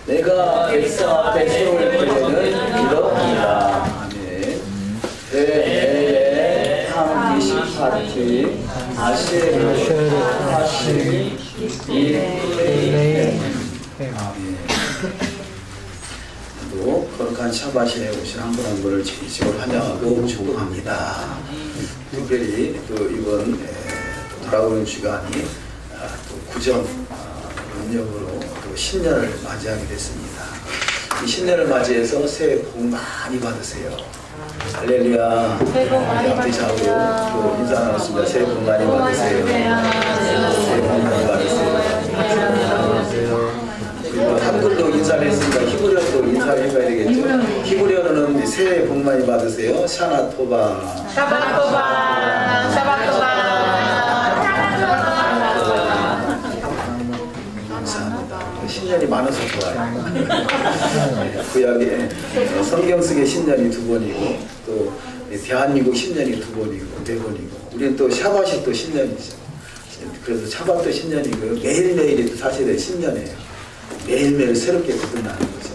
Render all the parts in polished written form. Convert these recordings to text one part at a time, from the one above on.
내가 백성 앞에 세울 때는 이러이다. 아멘. 베엘의 함기시파티 아쉐르 하시 이레이. 아멘. 또 거룩한 샤바시에 오신 한 분 한 분을 진심으로 환영하고 축복합니다. 특별히 또 이번 돌아오는 주간이 또 구정 음력으로 또 신년을 맞이하게 됐습니다. 이 신년을 맞이해서 새해 복 많이 받으세요. 할렐루야. 새해 복 많이 앞뒤 좌우로 또 인사 나눴습니다. 새해 복 많이 받으세요. 새해 복 많이 받으세요. 그리고 한글로 인사를 했으니까 히브리어도 인사를 해봐야 되겠죠. 히브리어는 새해 복 많이 받으세요. 샤나토바. 샤바토바. 샤바토바. 신년이 많아서 좋아요. 구약에 성경 속에 신년이 2번이고 또 대한민국 신년이 2번이고 4번이고 우리는 또 샤밧이 또 신년이죠. 그래서 샤밧도 신년이고요. 매일매일이 사실은 신년이에요. 매일매일 새롭게 거듭나는 거죠.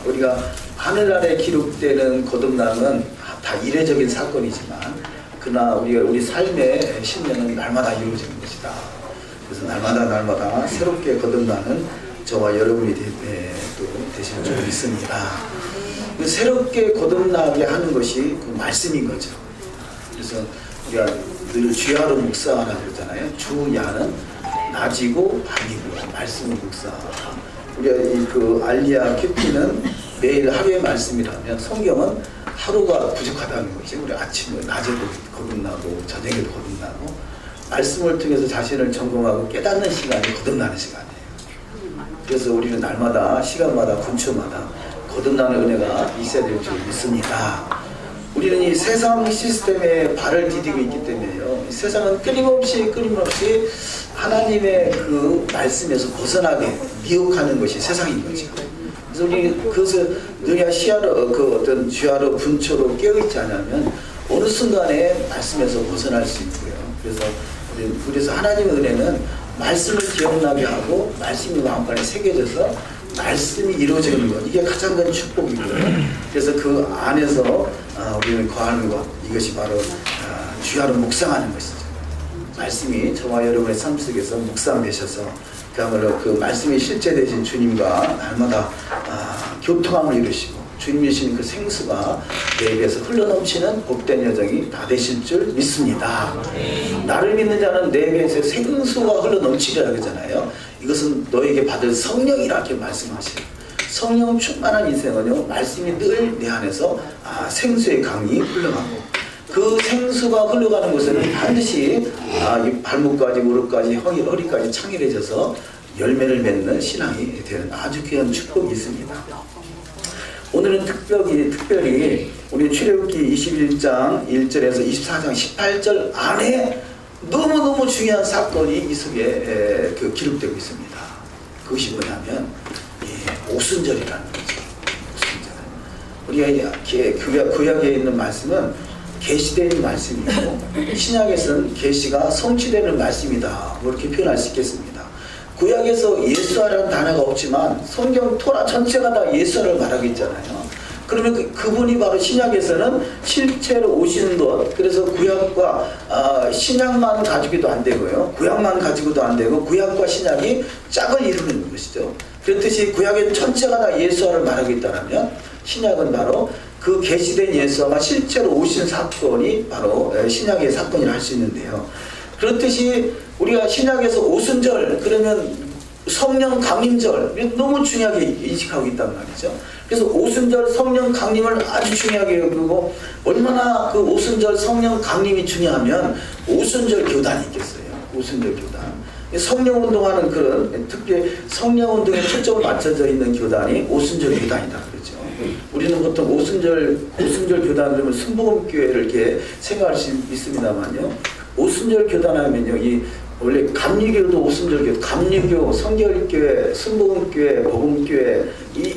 우리가 하늘나라에 기록되는 거듭남은 다 이례적인 사건이지만 그러나 우리 삶의 신년은 날마다 이루어지는 것이다. 그래서 날마다 새롭게 거듭나는 저와 여러분이 또 되실 줄 믿습니다. 새롭게 거듭나게 하는 것이 그 말씀인 거죠. 그래서 우리가 늘 주야로 묵상하라 그러잖아요. 주야는 낮이고 밤이고 말씀을 묵상하라. 우리가 그 알리아 큐피는 매일 하루의 말씀이라면 성경은 하루가 부족하다는 거지. 우리 아침에 낮에도 거듭나고 저녁에도 거듭나고 말씀을 통해서 자신을 점검하고 깨닫는 시간이 거듭나는 시간이에요. 그래서 우리는 날마다 시간마다 분초마다 거듭나는 은혜가 있어야 될 줄 믿습니다. 우리는 이 세상 시스템에 발을 디디고 있기 때문에요. 이 세상은 끊임없이 하나님의 그 말씀에서 벗어나게 미혹하는 것이 세상인 거죠. 그래서 우리 그것을 누냐 시야로 그 어떤 쥐하로 분초로 깨어있지 않으면 어느 순간에 말씀에서 벗어날 수 있고요. 그래서 하나님의 은혜는 말씀을 기억나게 하고 말씀이 마음간에 새겨져서 말씀이 이루어지는 것, 이게 가장 큰 축복이고요. 그래서 그 안에서 우리는 거하는 것, 이것이 바로 주야로 묵상하는 것이죠. 말씀이 저와 여러분의 삶 속에서 묵상되셔서 그야말로 그 말씀이 실제되신 주님과 날마다 교통함을 이루시고 주님이신 그 생수가 내 입에서 흘러넘치는 복된 여정이 다 되실 줄 믿습니다. 나를 믿는 자는 내 입에서 생수가 흘러넘치리라 그러잖아요. 이것은 너에게 받을 성령이라 이렇게 말씀하시고 성령 충만한 인생은요 말씀이 늘 내 안에서 생수의 강이 흘러가고 그 생수가 흘러가는 곳에는 반드시 이 발목까지 무릎까지 허리까지 창일해져서 열매를 맺는 신앙이 되는 아주 귀한 축복이 있습니다. 오늘은 특별히 우리 출애굽기 21장 1절에서 24장 18절 안에 너무너무 중요한 사건이 이 속에 기록되고 있습니다. 그것이 뭐냐면 오순절이라는 거죠. 오순절. 우리가 구약에 있는 말씀은 계시되는 말씀이고 신약에서는 계시가 성취되는 말씀이다. 이렇게 표현할 수 있겠습니다. 구약에서 예수라는 단어가 없지만 성경 토라 전체가 다 예수를 말하고 있잖아요. 그러면 그분이 바로 신약에서는 실제로 오시는 것, 그래서 구약과 신약만 가지고도 안 되고요. 구약만 가지고도 안 되고 구약과 신약이 짝을 이루는 것이죠. 그렇듯이 구약의 전체가 다 예수를 말하고 있다면 신약은 바로 그 계시된 예수가 실제로 오신 사건이 바로 신약의 사건이라 할 수 있는데요. 그렇듯이 우리가 신약에서 오순절 그러면 성령 강림절 너무 중요하게 인식하고 있단 말이죠. 그래서 오순절 성령 강림을 아주 중요하게 여기고 얼마나 그 오순절 성령 강림이 중요하면 오순절 교단이 있겠어요. 오순절 교단. 성령 운동하는 그런 특히 성령 운동에 초점을 맞춰져 있는 교단이 오순절 교단이다 그러죠. 우리는 보통 오순절 교단 그러면 순복음교회를 이렇게 생각할 수 있습니다만요. 오순절 교단하면요, 원래 감리교도 오순절교, 감리교, 성결교회, 순복음교회, 복음교회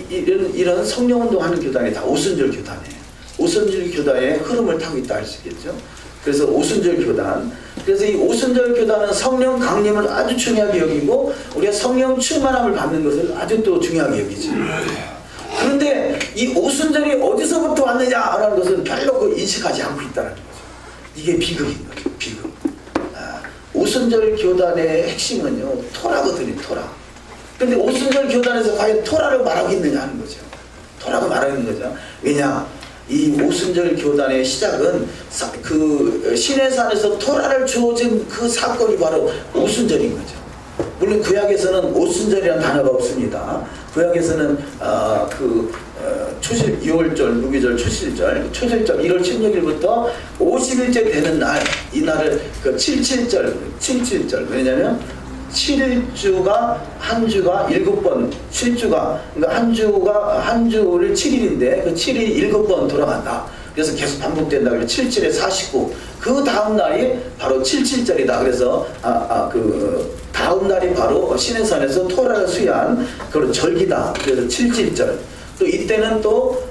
이런 성령운동하는 교단이 다 오순절 교단이에요. 오순절 교단의 흐름을 타고 있다 할 수 있겠죠. 그래서 오순절 교단, 그래서 이 오순절 교단은 성령 강림을 아주 중요하게 여기고 우리가 성령 충만함을 받는 것을 아주 또 중요하게 여기지. 그런데 이 오순절이 어디서부터 왔느냐라는 것은 별로 그 인식하지 않고 있다는 거죠. 이게 비극인 거죠. 비극. 오순절 교단의 핵심은요 토라거든요. 토라. 그런데 오순절 교단에서 과연 토라를 말하고 있느냐 하는 거죠. 토라가 말하고 있는 거죠. 왜냐? 이 오순절 교단의 시작은 그 시내산에서 토라를 주어진 그 사건이 바로 오순절인 거죠. 물론 구약에서는 오순절이라는 단어가 없습니다. 구약에서는 초실 6월절, 무교절, 초실절 1월 16일부터 50일째 되는 날, 이 날을 그 77절. 왜냐면 7주가 한 주가 7번, 7주가 그러니까 한 주를 7일인데 그 7일이 7번 돌아간다. 그래서 계속 반복된다. 그래서 77에 49. 그 다음 날이 바로 77절이다. 그래서 그 다음 날이 바로 시내산에서 토라를 수여한 그런 절기다. 그래서 77절. 또 이때는 또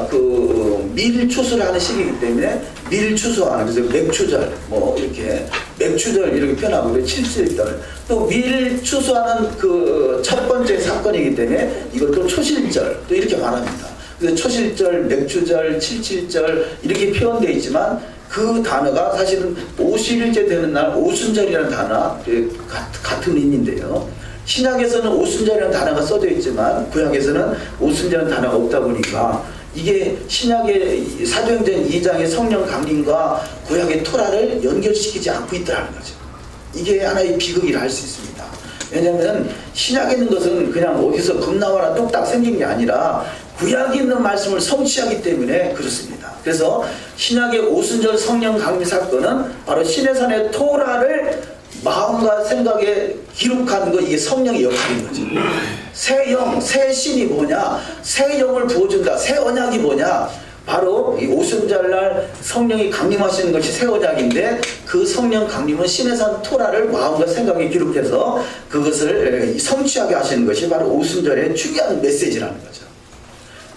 그 밀추수를 하는 시기이기 때문에 밀추수하는, 그래서 맥추절 뭐 이렇게 맥추절 이렇게 표현하고 77절. 또 밀추수하는 그 첫 번째 사건이기 때문에 이것도 초실절 또 이렇게 말합니다. 그래서 초실절, 맥추절, 77절 이렇게 표현되어 있지만 그 단어가 사실은 50일째 되는 날 오순절이라는 단어 같은 의미인데요. 신약에서는 오순절이라는 단어가 써져 있지만 구약에서는 오순절이라는 단어가 없다 보니까 이게 신약의 사도행전 2장의 성령 강림과 구약의 토라를 연결시키지 않고 있다는 거죠. 이게 하나의 비극이라 할 수 있습니다. 왜냐하면 신약에 있는 것은 그냥 어디서 겁나와라 뚝딱 생긴 게 아니라 구약에 있는 말씀을 성취하기 때문에 그렇습니다. 그래서 신약의 오순절 성령 강림 사건은 바로 시내산의 토라를 마음과 생각에 기록하는 거, 이게 성령의 역할인 거죠. 새 영, 새 신이 뭐냐? 새 영을 부어준다. 새 언약이 뭐냐? 바로 이 오순절날 성령이 강림하시는 것이 새 언약인데 그 성령 강림은 시내산 토라를 마음과 생각에 기록해서 그것을 성취하게 하시는 것이 바로 오순절의 중요한 메시지라는 거죠.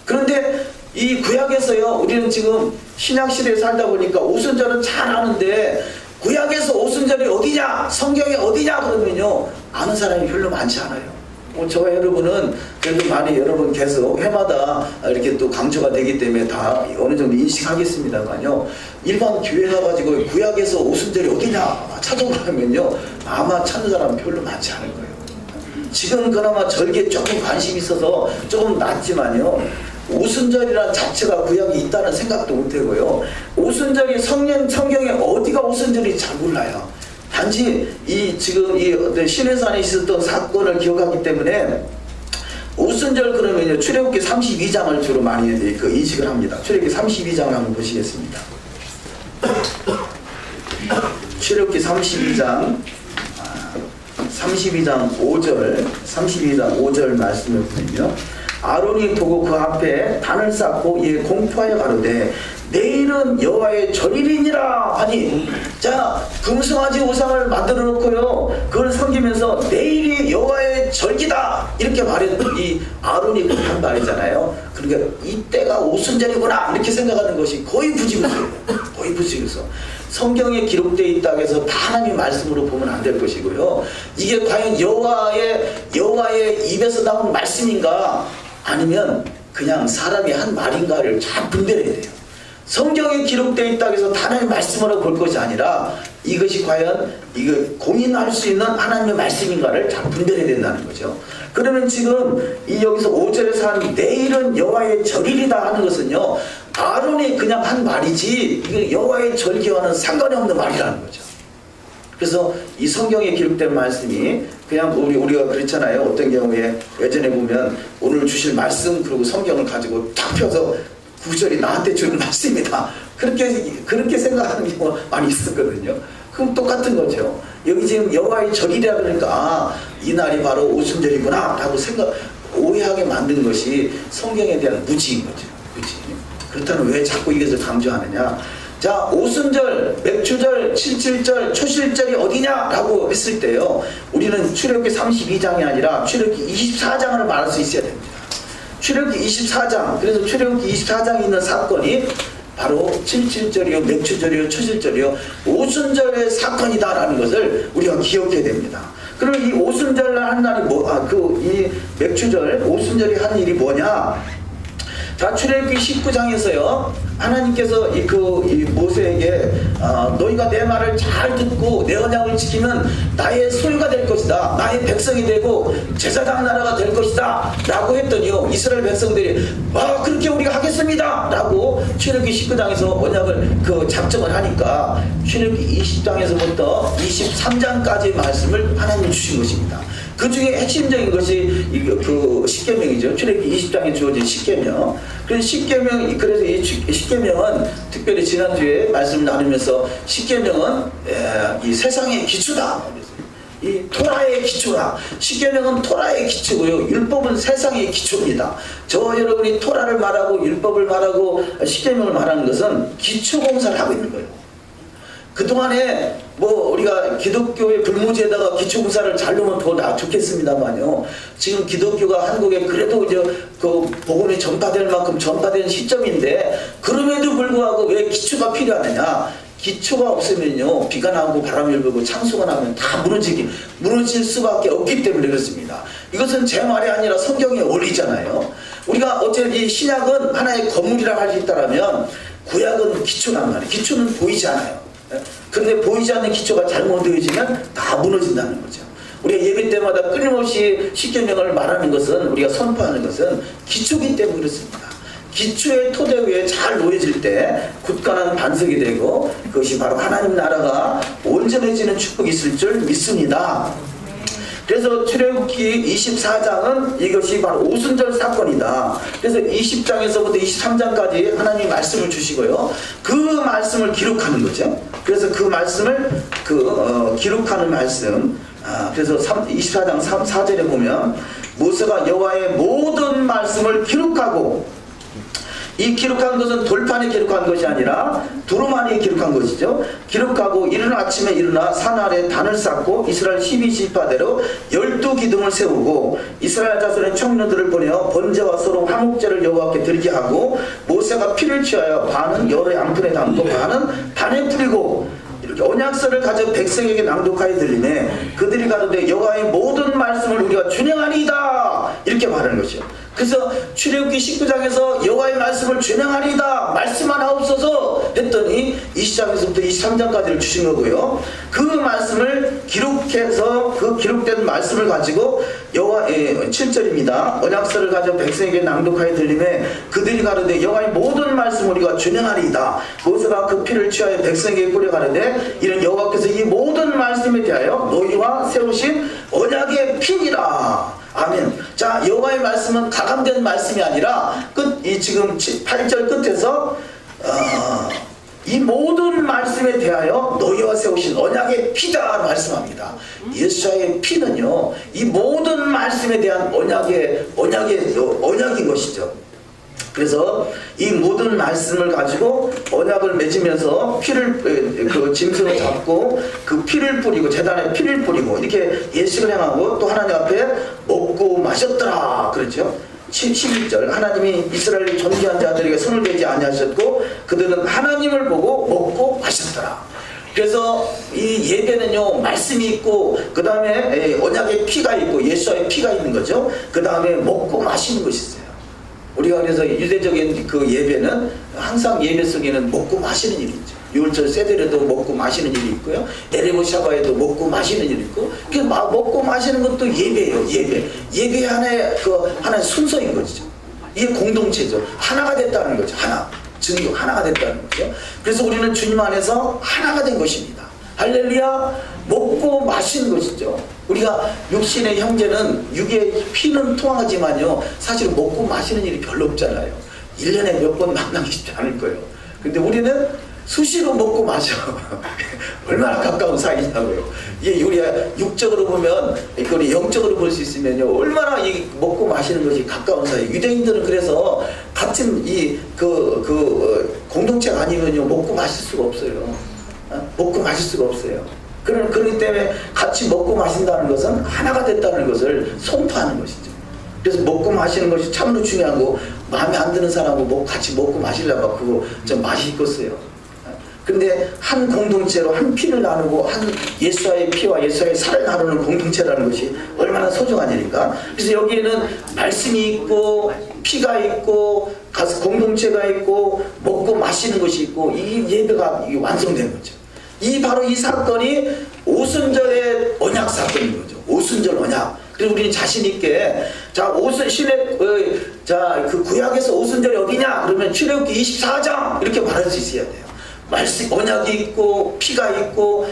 그런데 이 구약에서요, 우리는 지금 신약시대에 살다 보니까 오순절은 잘 아는데 구약에서 오순절이 어디냐? 성경에 어디냐? 그러면요 아는 사람이 별로 많지 않아요. 저와 여러분은 그래도 많이 여러분 계속 해마다 이렇게 또 강조가 되기 때문에 다 어느 정도 인식하겠습니다만요, 일반 교회 가가지고 구약에서 오순절이 어디냐 찾아보면요 아마 찾는 사람은 별로 많지 않을 거예요. 지금 그나마 절기에 조금 관심이 있어서 조금 낫지만요, 오순절이라는 자체가 구약에 있다는 생각도 못하고요, 오순절이 성경에 어디가 오순절인지 잘 몰라요. 단지 지금 어떤 시내산에 있었던 사건을 기억하기 때문에 오순절 그러면요 출애굽기 32장을 주로 많이 인식을 합니다. 출애굽기 32장을 한번 보시겠습니다. 출애굽기 32장 5절 말씀을 보면요, 아론이 보고 그 앞에 단을 쌓고 이에 공포하여 가로되 내일은 여호와의 절일이니라 하니, 자 금송아지 우상을 만들어 놓고요 그걸 섬기면서 내일이 여호와의 절기다 이렇게 말했던 이 아론이 한 말이잖아요. 그러니까 이때가 오순절이구나 이렇게 생각하는 것이 거의 부지기수예요. 거의 부지기수. 성경에 기록되어 있다고 해서 다 하나님의 말씀으로 보면 안 될 것이고요, 이게 과연 여호와의 입에서 나온 말씀인가 아니면 그냥 사람이 한 말인가를 잘 분별해야 돼요. 성경에 기록되어 있다고 해서 하나님의 말씀으로 볼 것이 아니라 이것이 과연 공인할 수 있는 하나님의 말씀인가를 잘 분별해야 된다는 거죠. 그러면 지금 여기서 5절에서 한 내일은 여호와의 절일이다 하는 것은요, 아론이 그냥 한 말이지 이게 여호와의 절기와는 상관이 없는 말이라는 거죠. 그래서 이 성경에 기록된 말씀이 그냥 우리가 그렇잖아요. 어떤 경우에 예전에 보면 오늘 주실 말씀 그리고 성경을 가지고 탁 펴서 구절이 나한테 주는 말씀이다, 그렇게 생각하는 경우가 많이 있었거든요. 그럼 똑같은 거죠. 여기 지금 여호와의 절이라 그러니까 이 날이 바로 오순절이구나 라고 오해하게 만든 것이 성경에 대한 무지인 거죠. 무지. 그렇다면 왜 자꾸 이것을 강조하느냐? 자, 오순절, 맥추절, 77절, 초실절이 어디냐라고 했을 때요, 우리는 출애굽기 32장이 아니라 출애굽기 24장을 말할 수 있어야 됩니다. 출애굽기 24장, 그래서 출애굽기 24장에 있는 사건이 바로 77절이요, 맥추절이요, 초실절이요, 오순절의 사건이다라는 것을 우리가 기억해야 됩니다. 그럼 이 오순절 날 한 날이 이 맥추절, 오순절이 한 일이 뭐냐? 자, 출애굽기 19장에서요, 하나님께서 이 모세에게 너희가 내 말을 잘 듣고 내 언약을 지키면 나의 소유가 될 것이다, 나의 백성이 되고 제사장 나라가 될 것이다 라고 했더니요, 이스라엘 백성들이 그렇게 우리가 하겠습니다 라고 출애굽기 19장에서 언약을 작정을 하니까 출애굽기 20장에서부터 23장까지의 말씀을 하나님이 주신 것입니다. 그 중에 핵심적인 것이 십계명이죠. 출애굽기 20장에 주어진 십계명. 그래서 이 십계명은 특별히 지난주에 말씀 나누면서 십계명은 이 세상의 기초다. 이 토라의 기초다. 십계명은 토라의 기초고요, 율법은 세상의 기초입니다. 여러분이 토라를 말하고 율법을 말하고 십계명을 말하는 것은 기초 공사를 하고 있는 거예요. 그동안에 우리가 기독교의 불모지에다가 기초공사를 잘 놓으면 더 좋겠습니다만요, 지금 기독교가 한국에 그래도 복음이 전파될 만큼 전파된 시점인데, 그럼에도 불구하고 왜 기초가 필요하느냐? 기초가 없으면요, 비가 나오고 바람이 불고 창수가 나면 다 무너질 수밖에 없기 때문에 그렇습니다. 이것은 제 말이 아니라 성경의 원리잖아요. 우리가 어쨌든 이 신약은 하나의 건물이라고 할 수 있다면, 구약은 기초란 말이에요. 기초는 보이지 않아요. 그런데 보이지 않는 기초가 잘못되어지면 다 무너진다는 거죠. 우리가 예배 때마다 끊임없이 십계명을 말하는 것은, 우리가 선포하는 것은 기초이기 때문에 그렇습니다. 기초의 토대 위에 잘 놓여질 때 굳건한 반석이 되고, 그것이 바로 하나님 나라가 온전해지는 축복이 있을 줄 믿습니다. 그래서 출애굽기 24장은 이것이 바로 오순절 사건이다. 그래서 20장에서부터 23장까지 하나님이 말씀을 주시고요, 그 말씀을 기록하는 거죠. 그래서 그 말씀을 기록하는 말씀, 그래서 24장 4절에 보면 모세가 여호와의 모든 말씀을 기록하고, 이 기록한 것은 돌판에 기록한 것이 아니라 두루마리에 기록한 것이죠. 기록하고 이른 아침에 일어나 산 아래 단을 쌓고 이스라엘 12지파대로 12기둥을 세우고 이스라엘 자손의 청년들을 보내어 번제와 서로 화목제를 여호와께 드리게 하고, 모세가 피를 취하여 반은 여러 양푼에 담고 반은 단에 뿌리고 이렇게 언약서를 가져 백성에게 낭독하여 들리매 그들이 가로되 여호와의 모든 말씀을 우리가 준행하리이다 이렇게 말하는 것이요. 그래서 출애굽기 19장에서 여호와의 말씀을 준행하리이다 말씀하옵소서 했더니 20장에서부터 23장까지를 주신 거고요. 그 말씀을 기록해서 그 기록된 말씀을 가지고 7절입니다. 언약서를 가져 백성에게 낭독하여 들리매 그들이 가로되 여호와의 모든 말씀을 우리가 준행하리이다. 모세가 그 피를 취하여 백성에게 뿌려 가로되 이는 여호와께서 이 모든 말씀에 대하여 너희와 세우신 언약의 피니라. 아멘. 자, 여호와의 말씀은 가감된 말씀이 아니라 지금 8절 끝에서 이 모든 말씀에 대하여 너희와 세우신 언약의 피다 말씀합니다. 예수의 피는요, 이 모든 말씀에 대한 언약인 것이죠. 그래서 이 모든 말씀을 가지고 언약을 맺으면서 짐승을 잡고 그 피를 뿌리고 제단에 피를 뿌리고 이렇게 예식을 행하고 또 하나님 앞에 먹고 마셨더라 그렇죠. 11절 하나님이 이스라엘 존귀한 자들에게 손을 대지 아니하셨고 그들은 하나님을 보고 먹고 마셨더라. 그래서 이 예배는요, 말씀이 있고 그 다음에 언약의 피가 있고 예수의 피가 있는 거죠. 그 다음에 먹고 마시는 것이 있어요. 우리가 그래서 유대적인 그 예배는 항상 예배 속에는 먹고 마시는 일이 있죠. 유월절 세대에도 먹고 마시는 일이 있고요. 에레모 샤바에도 먹고 마시는 일이 있고, 그 먹고 마시는 것도 예배예요. 예배 하나의 순서인 거죠. 이게 공동체죠. 하나가 됐다는 거죠. 하나가 됐다는 거죠. 그래서 우리는 주님 안에서 하나가 된 것입니다. 할렐루야. 먹고 마시는 것이죠. 우리가 육신의 형제는 육의 피는 통하지만요, 사실 먹고 마시는 일이 별로 없잖아요. 1년에 몇 번 만나기 쉽지 않을 거예요. 근데 우리는 수시로 먹고 마셔. 얼마나 가까운 사이냐고요. 이게 우리가 육적으로 보면, 우리 영적으로 볼 수 있으면요, 얼마나 이 먹고 마시는 것이 가까운 사이. 유대인들은 그래서 같은 공동체가 아니면요, 먹고 마실 수가 없어요. 먹고 마실 수가 없어요. 그렇기 때문에 같이 먹고 마신다는 것은 하나가 됐다는 것을 선포하는 것이죠. 그래서 먹고 마시는 것이 참으로 중요한 거. 마음에 안 드는 사람하고 같이 먹고 마시려고 그거 좀 맛이 있겠어요. 근데 한 공동체로 한 피를 나누고 한 예수와의 피와 예수와의 살을 나누는 공동체라는 것이 얼마나 소중한 일인가. 그래서 여기에는 말씀이 있고 피가 있고 가서 공동체가 있고 먹고 마시는 것이 있고 이 예배가 완성된 거죠. 바로 이 사건이 오순절의 언약 사건인 거죠. 오순절 언약. 그리고 우리는 자신 있게 자 그 구약에서 오순절이 어디냐 그러면 출애굽기 24장 이렇게 말할 수 있어야 돼요. 말씀 언약이 있고 피가 있고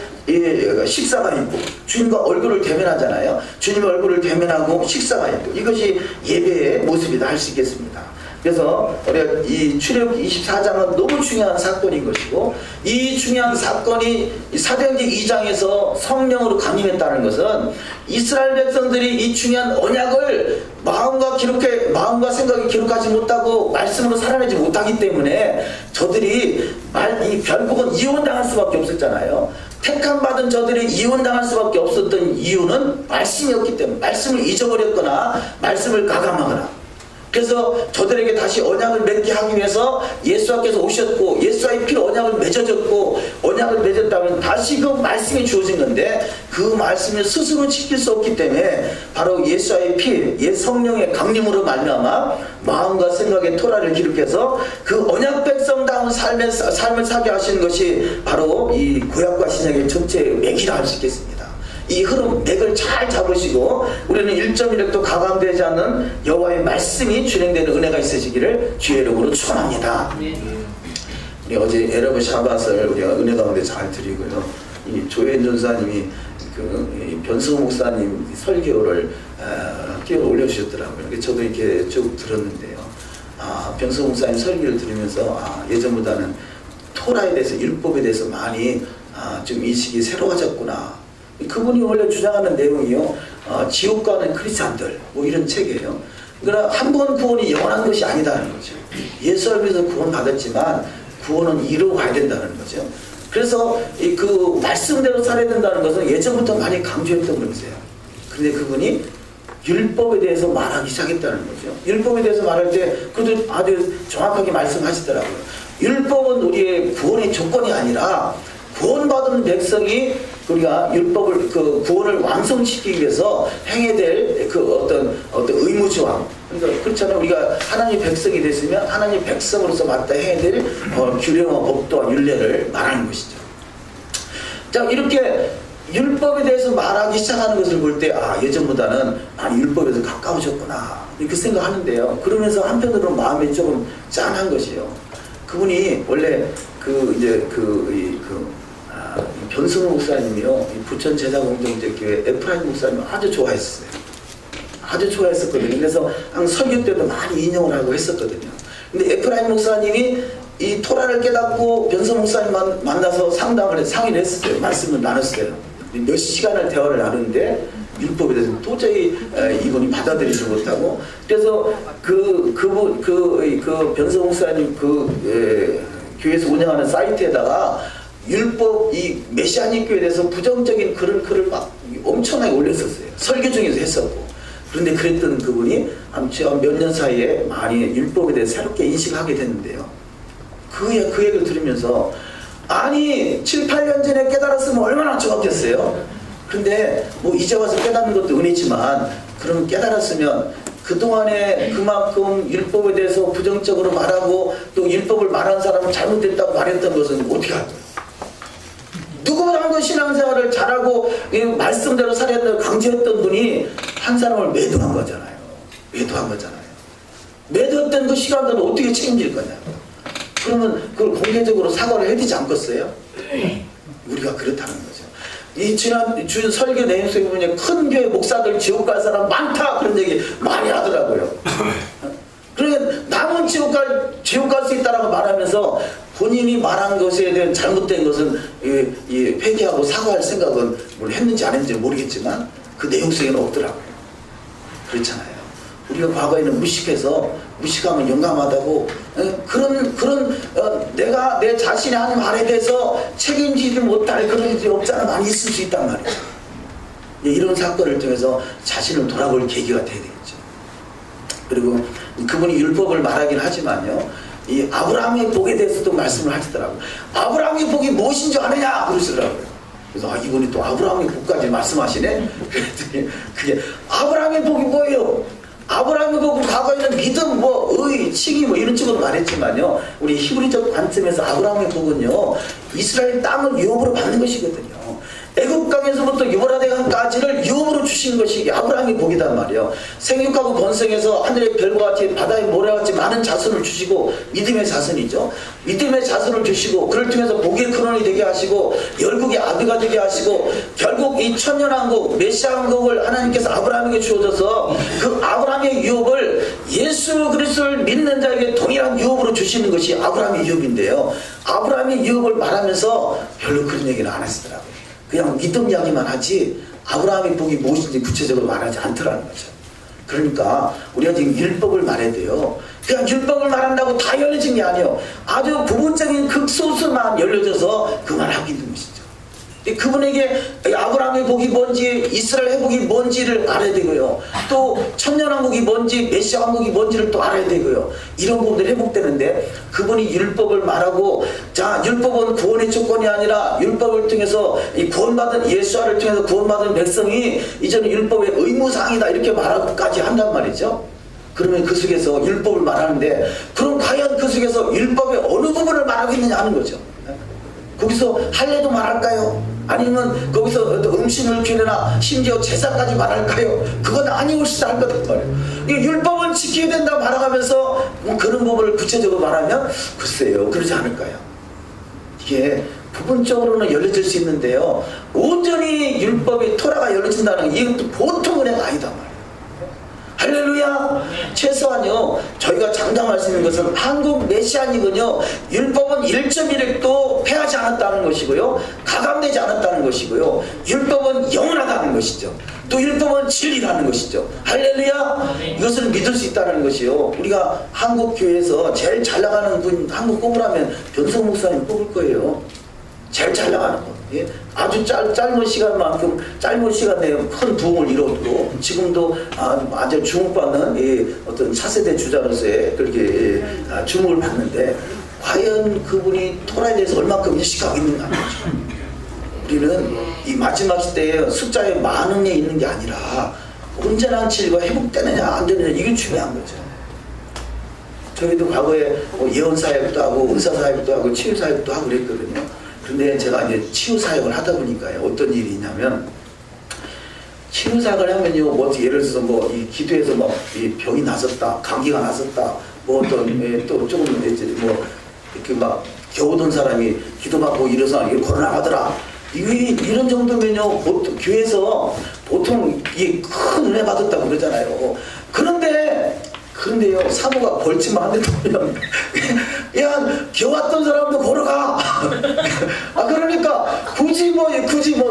식사가 있고 주님과 얼굴을 대면하잖아요. 주님의 얼굴을 대면하고 식사가 있고 이것이 예배의 모습이다 할 수 있겠습니다. 그래서 우리가 이 출애굽기 24장은 너무 중요한 사건인 것이고 이 중요한 사건이 사도행전 2장에서 성령으로 강림했다는 것은 이스라엘 백성들이 이 중요한 언약을 마음과 생각이 기록하지 못하고 말씀으로 살아내지 못하기 때문에 저들이 결국은 이혼당할 수밖에 없었잖아요. 택함받은 저들이 이혼당할 수밖에 없었던 이유는 말씀이었기 때문에 말씀을 잊어버렸거나 말씀을 가감하거나 그래서 저들에게 다시 언약을 맺게 하기 위해서 예수께서 오셨고 예수와의 피로 언약을 맺어졌고 언약을 맺었다면 다시 그 말씀이 주어진 건데 그 말씀을 스스로 지킬 수 없기 때문에 바로 예수와의 피, 성령의 강림으로 말미암아 마음과 생각의 토라를 기록해서 그 언약 백성다운 삶을 살게 하시는 것이 바로 이 구약과 신약의 전체의 맥이라 할 수 있겠습니다. 이 흐름 맥을 잘 잡으시고 우리는 1.1획도 가감되지 않는 여호와의 말씀이 진행되는 은혜가 있으시기를 주의 이름으로 축원합니다. 우리 어제 에러브 샤밧을 우리가 은혜 가운데 잘 드리고요. 이 조현 전사님이 변승호 목사님 설교를 끼워 올려주셨더라고요. 저도 이렇게 쭉 들었는데요. 변승호 목사님 설교를 들으면서 예전보다는 토라에 대해서 율법에 대해서 많이 좀 인식이 새로워졌구나. 그분이 원래 주장하는 내용이요. 지옥 가는 크리스찬들 뭐 이런 책이에요. 그러나 한 번 구원이 영원한 것이 아니다는 거죠. 예수를 위해서 구원 받았지만 구원은 이루어 가야 된다는 거죠. 그래서 그 말씀대로 살아야 된다는 것은 예전부터 많이 강조했던 것이에요. 그런데 그분이 율법에 대해서 말하기 시작했다는 거죠. 율법에 대해서 말할 때 그도 아주 정확하게 말씀하시더라고요. 율법은 우리의 구원의 조건이 아니라 구원받은 백성이 우리가 율법을 구원을 완성시키기 위해서 행해야 될 어떤 의무조항. 그러니까 그렇잖아요. 우리가 하나님 백성이 됐으면 하나님 백성으로서 마땅히 해야 될 규례와 법도와 율례를 말하는 것이죠. 자, 이렇게 율법에 대해서 말하기 시작하는 것을 볼 때 예전보다는 율법에서 가까워졌구나 이렇게 생각하는데요. 그러면서 한편으로는 마음이 조금 짠한 것이에요. 그분이 원래 변승호 목사님이요, 부천 제자공동체교회 에프라임 목사님을 아주 좋아했어요. 아주 좋아했었거든요. 그래서 항상 설교 때도 많이 인용을 하고 했었거든요. 근데 에프라임 목사님이 이 토라를 깨닫고 변승호 목사님 만나서 상의를 했었어요. 말씀을 나눴어요. 몇 시간을 대화를 나누는데 율법에 대해서 도저히 이분이 받아들이지 못하고, 그래서 그 변승호 목사님 교회에서 운영하는 사이트에다가 율법 이 메시아닉 교회에 대해서 부정적인 글을 막 엄청나게 올렸었어요. 설교 중에서 했었고. 그런데 그랬던 그분이 몇 년 사이에 많이 율법에 대해서 새롭게 인식하게 됐는데요. 그 얘기를 들으면서 7, 8년 전에 깨달았으면 얼마나 좋았겠어요. 근데 뭐 이제 와서 깨닫는 것도 은혜지만 그럼 깨달았으면 그동안에 그만큼 율법에 대해서 부정적으로 말하고 또 율법을 말하는 사람은 잘못됐다고 말했던 것은 어떻게 할 거예요? 누구보다 신앙생활을 잘하고 말씀대로 살아야 강조했던 분이 한 사람을 매도한 거잖아요. 매도했던 그 시간들을 어떻게 책임질 거냐. 그러면 그걸 공개적으로 사과를 해야 되지 않겠어요? 우리가 그렇다는 거죠. 이 준 설교 내용 속에 보면 큰 교회 목사들 지옥 갈 사람 많다 그런 얘기 많이 하더라고요. 그러니까 남은 지옥 갈 수 있다라고 말하면서 본인이 말한 것에 대한 잘못된 것은 회개하고 사과할 생각은 했는지 안 했는지 모르겠지만 그 내용 속에는 없더라고요. 그렇잖아요. 우리가 과거에는 무식하면 용감하다고 내가 내 자신의 하는 말에 대해서 책임지지 못할 그런 일이 없잖아. 많이 있을 수 있단 말이에요. 이런 사건을 통해서 자신을 돌아볼 계기가 돼야 되겠죠. 그리고 그분이 율법을 말하긴 하지만요, 이 아브라함의 복에 대해서도 말씀을 하시더라고요. 아브라함의 복이 무엇인 줄 아느냐 그러시더라고요. 그래서 이분이 또 아브라함의 복까지 말씀하시네. 그랬더니 그게 아브라함의 복이 뭐예요? 아브라함의 복은 과거에는 믿음, 의, 칭의 이런 쪽으로 말했지만요, 우리 히브리적 관점에서 아브라함의 복은요, 이스라엘 땅을 유업으로 받는 것이거든요. 애굽 땅에서부터 유브라데 강까지를 유업으로 주신 것이 아브라함의 복이단 말이에요. 생육하고 번성해서 하늘의 별과 같이 바다의 모래와 같이 많은 자손을 주시고, 믿음의 자손이죠. 믿음의 자손을 주시고, 그를 통해서 복의 근원이 되게 하시고, 열국의 아비가 되게 하시고, 결국 이 천년왕국 메시아 왕국을 하나님께서 아브라함에게 주어져서 그 아브라함의 유업을 예수 그리스도를 믿는 자에게 동일한 유업으로 주시는 것이 아브라함의 유업인데요, 아브라함의 유업을 말하면서 별로 그런 얘기는 안 하시더라고요. 그냥 믿음 이야기만 하지 아브라함의 복이 무엇인지 구체적으로 말하지 않더라는 거죠. 그러니까 우리가 지금 율법을 말해야 돼요. 그냥 율법을 말한다고 다 열려진 게 아니에요. 아주 부분적인 극소수만 열려져서 그 말을 하고 있는 것이죠. 그분에게 아브라함의 복이 뭔지, 이스라엘 회복이 뭔지를 알아야 되고요, 또 천년왕국이 뭔지, 메시아 왕국이 뭔지를 또 알아야 되고요. 이런 부분들이 회복되는데, 그분이 율법을 말하고, 자, 율법은 구원의 조건이 아니라 율법을 통해서 이 구원받은 예수와를 통해서 구원받은 백성이 이제는 율법의 의무사항이다 이렇게 말하고까지 한단 말이죠. 그러면 그 속에서 율법을 말하는데, 그럼 과연 그 속에서 율법의 어느 부분을 말하고 있느냐 하는 거죠. 거기서 할례도 말할까요? 아니면 거기서 음식을 기르나 심지어 제사까지 말할까요? 그건 아니올시다 할 거단 말이에요. 이 율법을 지켜야 된다고 말하면서 그런 부분을 구체적으로 말하면 글쎄요, 그러지 않을까요? 이게 부분적으로는 열려질 수 있는데요, 온전히 율법이 토라가 열려진다는 게 이것도 보통 은혜가 아니다 말이에요. 할렐루야. 최소한요, 저희가 장담할 수 있는 것은 한국 메시아닉은요, 율법은 1.1획도 패하지 않았다는 것이고요, 가감되지 않았다는 것이고요, 율법은 영원하다는 것이죠. 또 율법은 진리라는 것이죠. 할렐루야. 이것을 믿을 수 있다는 것이요. 우리가 한국 교회에서 제일 잘 나가는 분 한국 꼽으라면 변성 목사님 꼽을 거예요. 제일 잘 나가는 거. 예? 아주 짧은 시간만큼 짧은 시간 내에 큰 부흥을 이뤘고, 지금도 아주 주목받는 어떤 차세대 주자로서의 그렇게 주목을 받는데, 과연 그분이 토라에 대해서 얼마큼 인식하고 있는가 하는 거죠. 우리는 이 마지막 시대에 숫자의 많은 게 있는 게 아니라 온전한 진리가 회복되느냐 안 되느냐, 이게 중요한 거죠. 저희도 과거에 예언 사역도 하고 의사 사역도 하고 치유 사역도 하고 그랬거든요. 그런데 제가 이제 치유 사역을 하다 보니까요, 어떤 일이 있냐면, 치유 사역을 하면요, 예를 들어서 이 기도에서 이 병이 났었다, 감기가 났었다, 어떤 또 조금 이렇게 겨우던 사람이 기도받고 일어서 이게 코로나가더라, 이런 정도면요, 보통 교회에서 보통 이게 큰 은혜 받았다고 그러잖아요. 그런데요, 사모가 벌칙만 안 된다면 야, 겨왔던 사람도 걸어가. 그러니까 굳이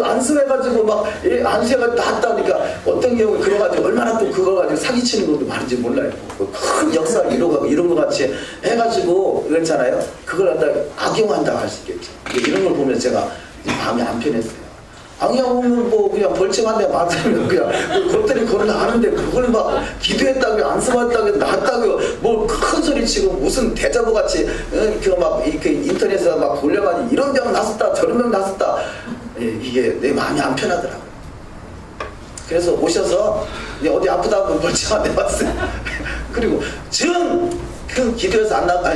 안수해가지고 안수해가 낫다니까, 어떤 경우에 그래가지고 얼마나 또 그거 가지고 사기치는 것도 많은지 몰라요. 큰 역사를 이런 거 같이 해가지고 그랬잖아요. 그걸 갖다 악용한다고 할 수 있겠죠. 이런 걸 보면 제가 마음이 안 편했어요. 악용하면 그냥 벌칙 한 대 맞으면 그냥 것들이 걸어나가는데, 그걸 기도했다고 안수했다고 나왔다고 큰 소리 치고 무슨 대자보 같이 이렇게 인터넷에서 돌려가지고 이런 병 났었다 저런 병 났었다, 이게 내 마음이 안 편하더라고요. 그래서 오셔서 어디 아프다고 벌칙 한 대 맞어요. 그리고 그 기도에서 안 났고,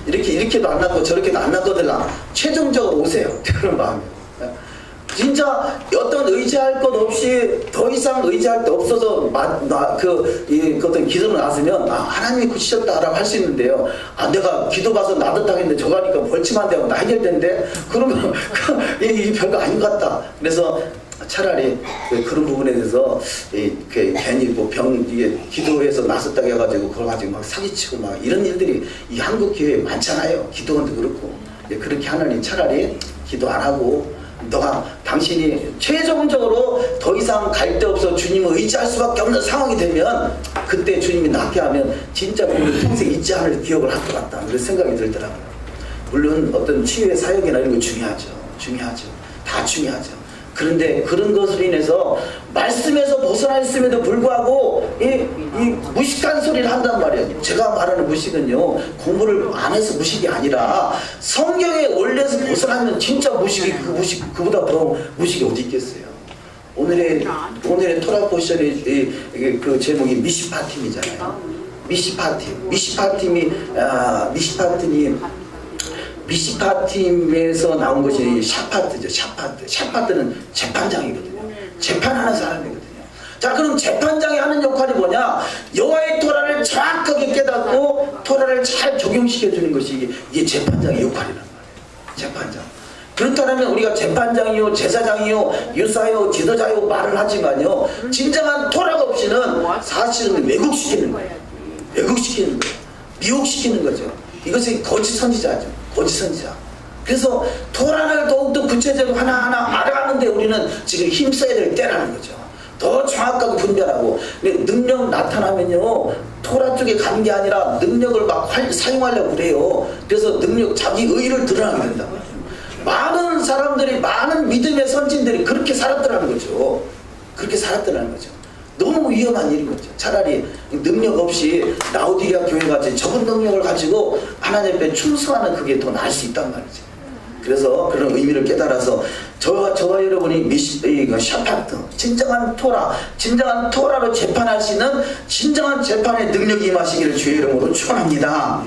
이렇게도 안 났고 저렇게도 안 났거든요. 최종적으로 오세요. 그런 마음이에요. 진짜 어떤 의지할 것 없이 더 이상 의지할 데 없어서 어떤 기도를 나서면 하나님이 고치셨다라고 할 수 있는데요, 내가 기도 봐서 나았다고 했는데 저거 하니까 벌침한 대하고 나 해결된대? 그러면 이 별거 아닌 것 같다. 그래서 차라리 그런 부분에 대해서 괜히 이게 기도해서 나섰다고 해가지고 그걸 가지고 사기치고 이런 일들이 이 한국 교회에 많잖아요. 기도원도 그렇고. 그렇게 하느니 차라리 기도 안 하고, 당신이 최종적으로 더 이상 갈 데 없어 주님을 의지할 수밖에 없는 상황이 되면, 그때 주님이 낫게 하면 진짜 우리 평생 잊지 않을 기억을 할 것 같다, 그런 생각이 들더라고요. 물론 어떤 치유의 사역이나 이런 거 중요하죠. 다 중요하죠. 그런데 그런 것으로 인해서 말씀에서 벗어나 있음에도 불구하고 이 무식한 소리를 한단 말이에요. 제가 말하는 무식은요, 공부를 안 해서 무식이 아니라 성경의 원리에서 벗어나면 진짜 무식이 그보다 더 무식이 어디 있겠어요. 오늘의 토라 포션의 그 제목이 미시파팀이잖아요. 미시파팀에서 나온 것이 샤파트죠. 샤파트는 재판장이거든요. 재판하는 사람이거든요. 자, 그럼 재판장이 하는 역할이 뭐냐? 여호와의 토라를 정확하게 깨닫고 토라를 잘 적용시켜 주는 것이 이게 재판장의 역할이란 말이에요. 재판장. 그렇다면 우리가 재판장이요, 제사장이요, 유사요, 지도자요 말을 하지만요, 진정한 토라가 없이는 사실은 왜곡시키는 거예요. 왜곡시키는 거예요. 미혹시키는 거죠. 이것이 거짓 선지자죠. 거짓 선지자. 그래서 토라를 더욱더 구체적으로 하나하나 알아가는데 우리는 지금 힘써야 될 때라는 거죠. 더 정확하게 분별하고. 능력 나타나면요, 토라 쪽에 가는 게 아니라 능력을 막 사용하려고 그래요. 그래서 자기 의의를 드러나게 된단 말이에요. 많은 사람들이, 많은 믿음의 선진들이 그렇게 살았더라는 거죠. 그렇게 살았더라는 거죠. 너무 위험한 일인 거죠. 차라리 능력 없이 라오디게아 교회같이 적은 능력을 가지고 하나님 앞에 충성하는 그게 더 나을 수 있단 말이죠. 그래서 그런 의미를 깨달아서 저와 여러분이 샤파트, 진정한 토라로 재판할 수 있는 진정한 재판의 능력이 임하시기를 주의 이름으로 축원합니다.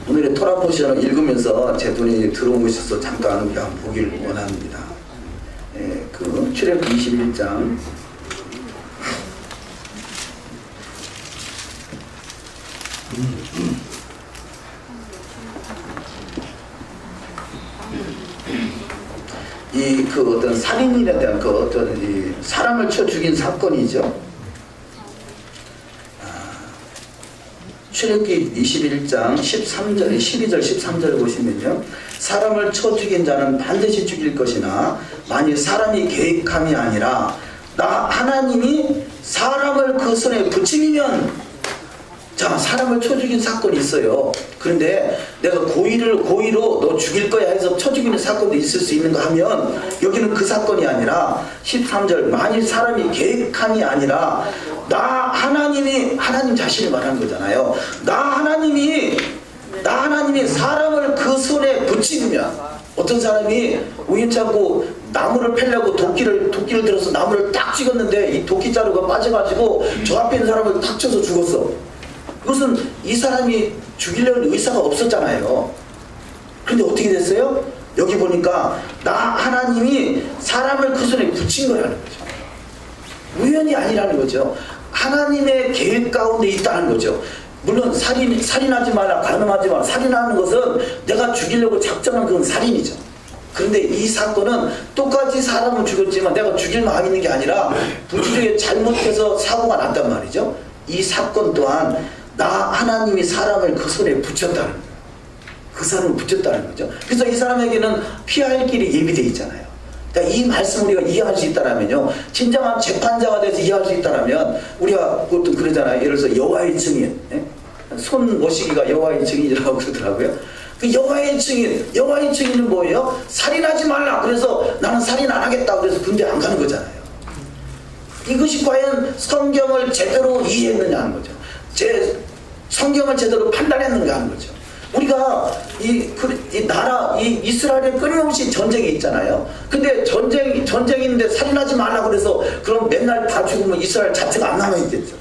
오늘의 토라 포션을 읽으면서 제 눈에 들어온 것이 있어서 잠깐 우리 한번 보기를 원합니다. 그 출애굽기 21장 그 어떤 살인일에 대한 그 어떤 이 사람을 쳐 죽인 사건이죠. 출애굽기 21장 13절, 12절, 13절을 보시면요, 사람을 쳐 죽인 자는 반드시 죽일 것이나 만일 사람이 계획함이 아니라 나 하나님이 사람을 그 손에 붙이면, 자, 사람을 쳐 죽인 사건이 있어요. 그런데 내가 고의로 너 죽일 거야 해서 쳐 죽이는 사건도 있을 수 있는가 하면, 여기는 그 사건이 아니라 13절, 만일 사람이 계획함이 아니라 나 하나님이, 하나님 자신을 말하는 거잖아요. 나 하나님이 사람을 그 손에 붙이면, 어떤 사람이 우연찮고 나무를 패려고 도끼를 들어서 나무를 딱 찍었는데 이 도끼자루가 빠져가지고 저 앞에 있는 사람을 탁 쳐서 죽었어. 이것은 이 사람이 죽이려는 의사가 없었잖아요. 그런데 어떻게 됐어요? 여기 보니까 나 하나님이 사람을 그 손에 붙인 거라는 거죠. 우연이 아니라는 거죠. 하나님의 계획 가운데 있다는 거죠. 물론 살인하지 마라, 간음하지 마라. 살인하는 것은 내가 죽이려고 작정한 그건 살인이죠. 그런데 이 사건은 똑같이 사람을 죽였지만 내가 죽일 마음이 있는 게 아니라 부주의에 잘못해서 사고가 났단 말이죠. 이 사건 또한 나 하나님이 사람을 그 손에 붙였다는 거예요. 그 사람을 붙였다는 거죠. 그래서 이 사람에게는 피할 길이 예비되어 있잖아요. 그러니까 이 말씀을 우리가 이해할 수 있다라면요, 진정한 재판자가 돼서 이해할 수 있다라면, 우리가 보통 그러잖아요. 예를 들어서 여호와의 증인, 손 모시기가 여호와의 증인이라고 그러더라고요. 그 여호와의 증인은 뭐예요? 살인하지 말라. 그래서 나는 살인 안 하겠다. 그래서 군대 안 가는 거잖아요. 이것이 과연 성경을 제대로 이해했느냐 하는 거죠. 성경을 제대로 판단했는가 하는 거죠. 우리가 이 이스라엘에 끊임없이 전쟁이 있잖아요. 근데 전쟁인데 살인하지 말라 그래서 그럼 맨날 다 죽으면 이스라엘 자체가 안 남아있겠죠.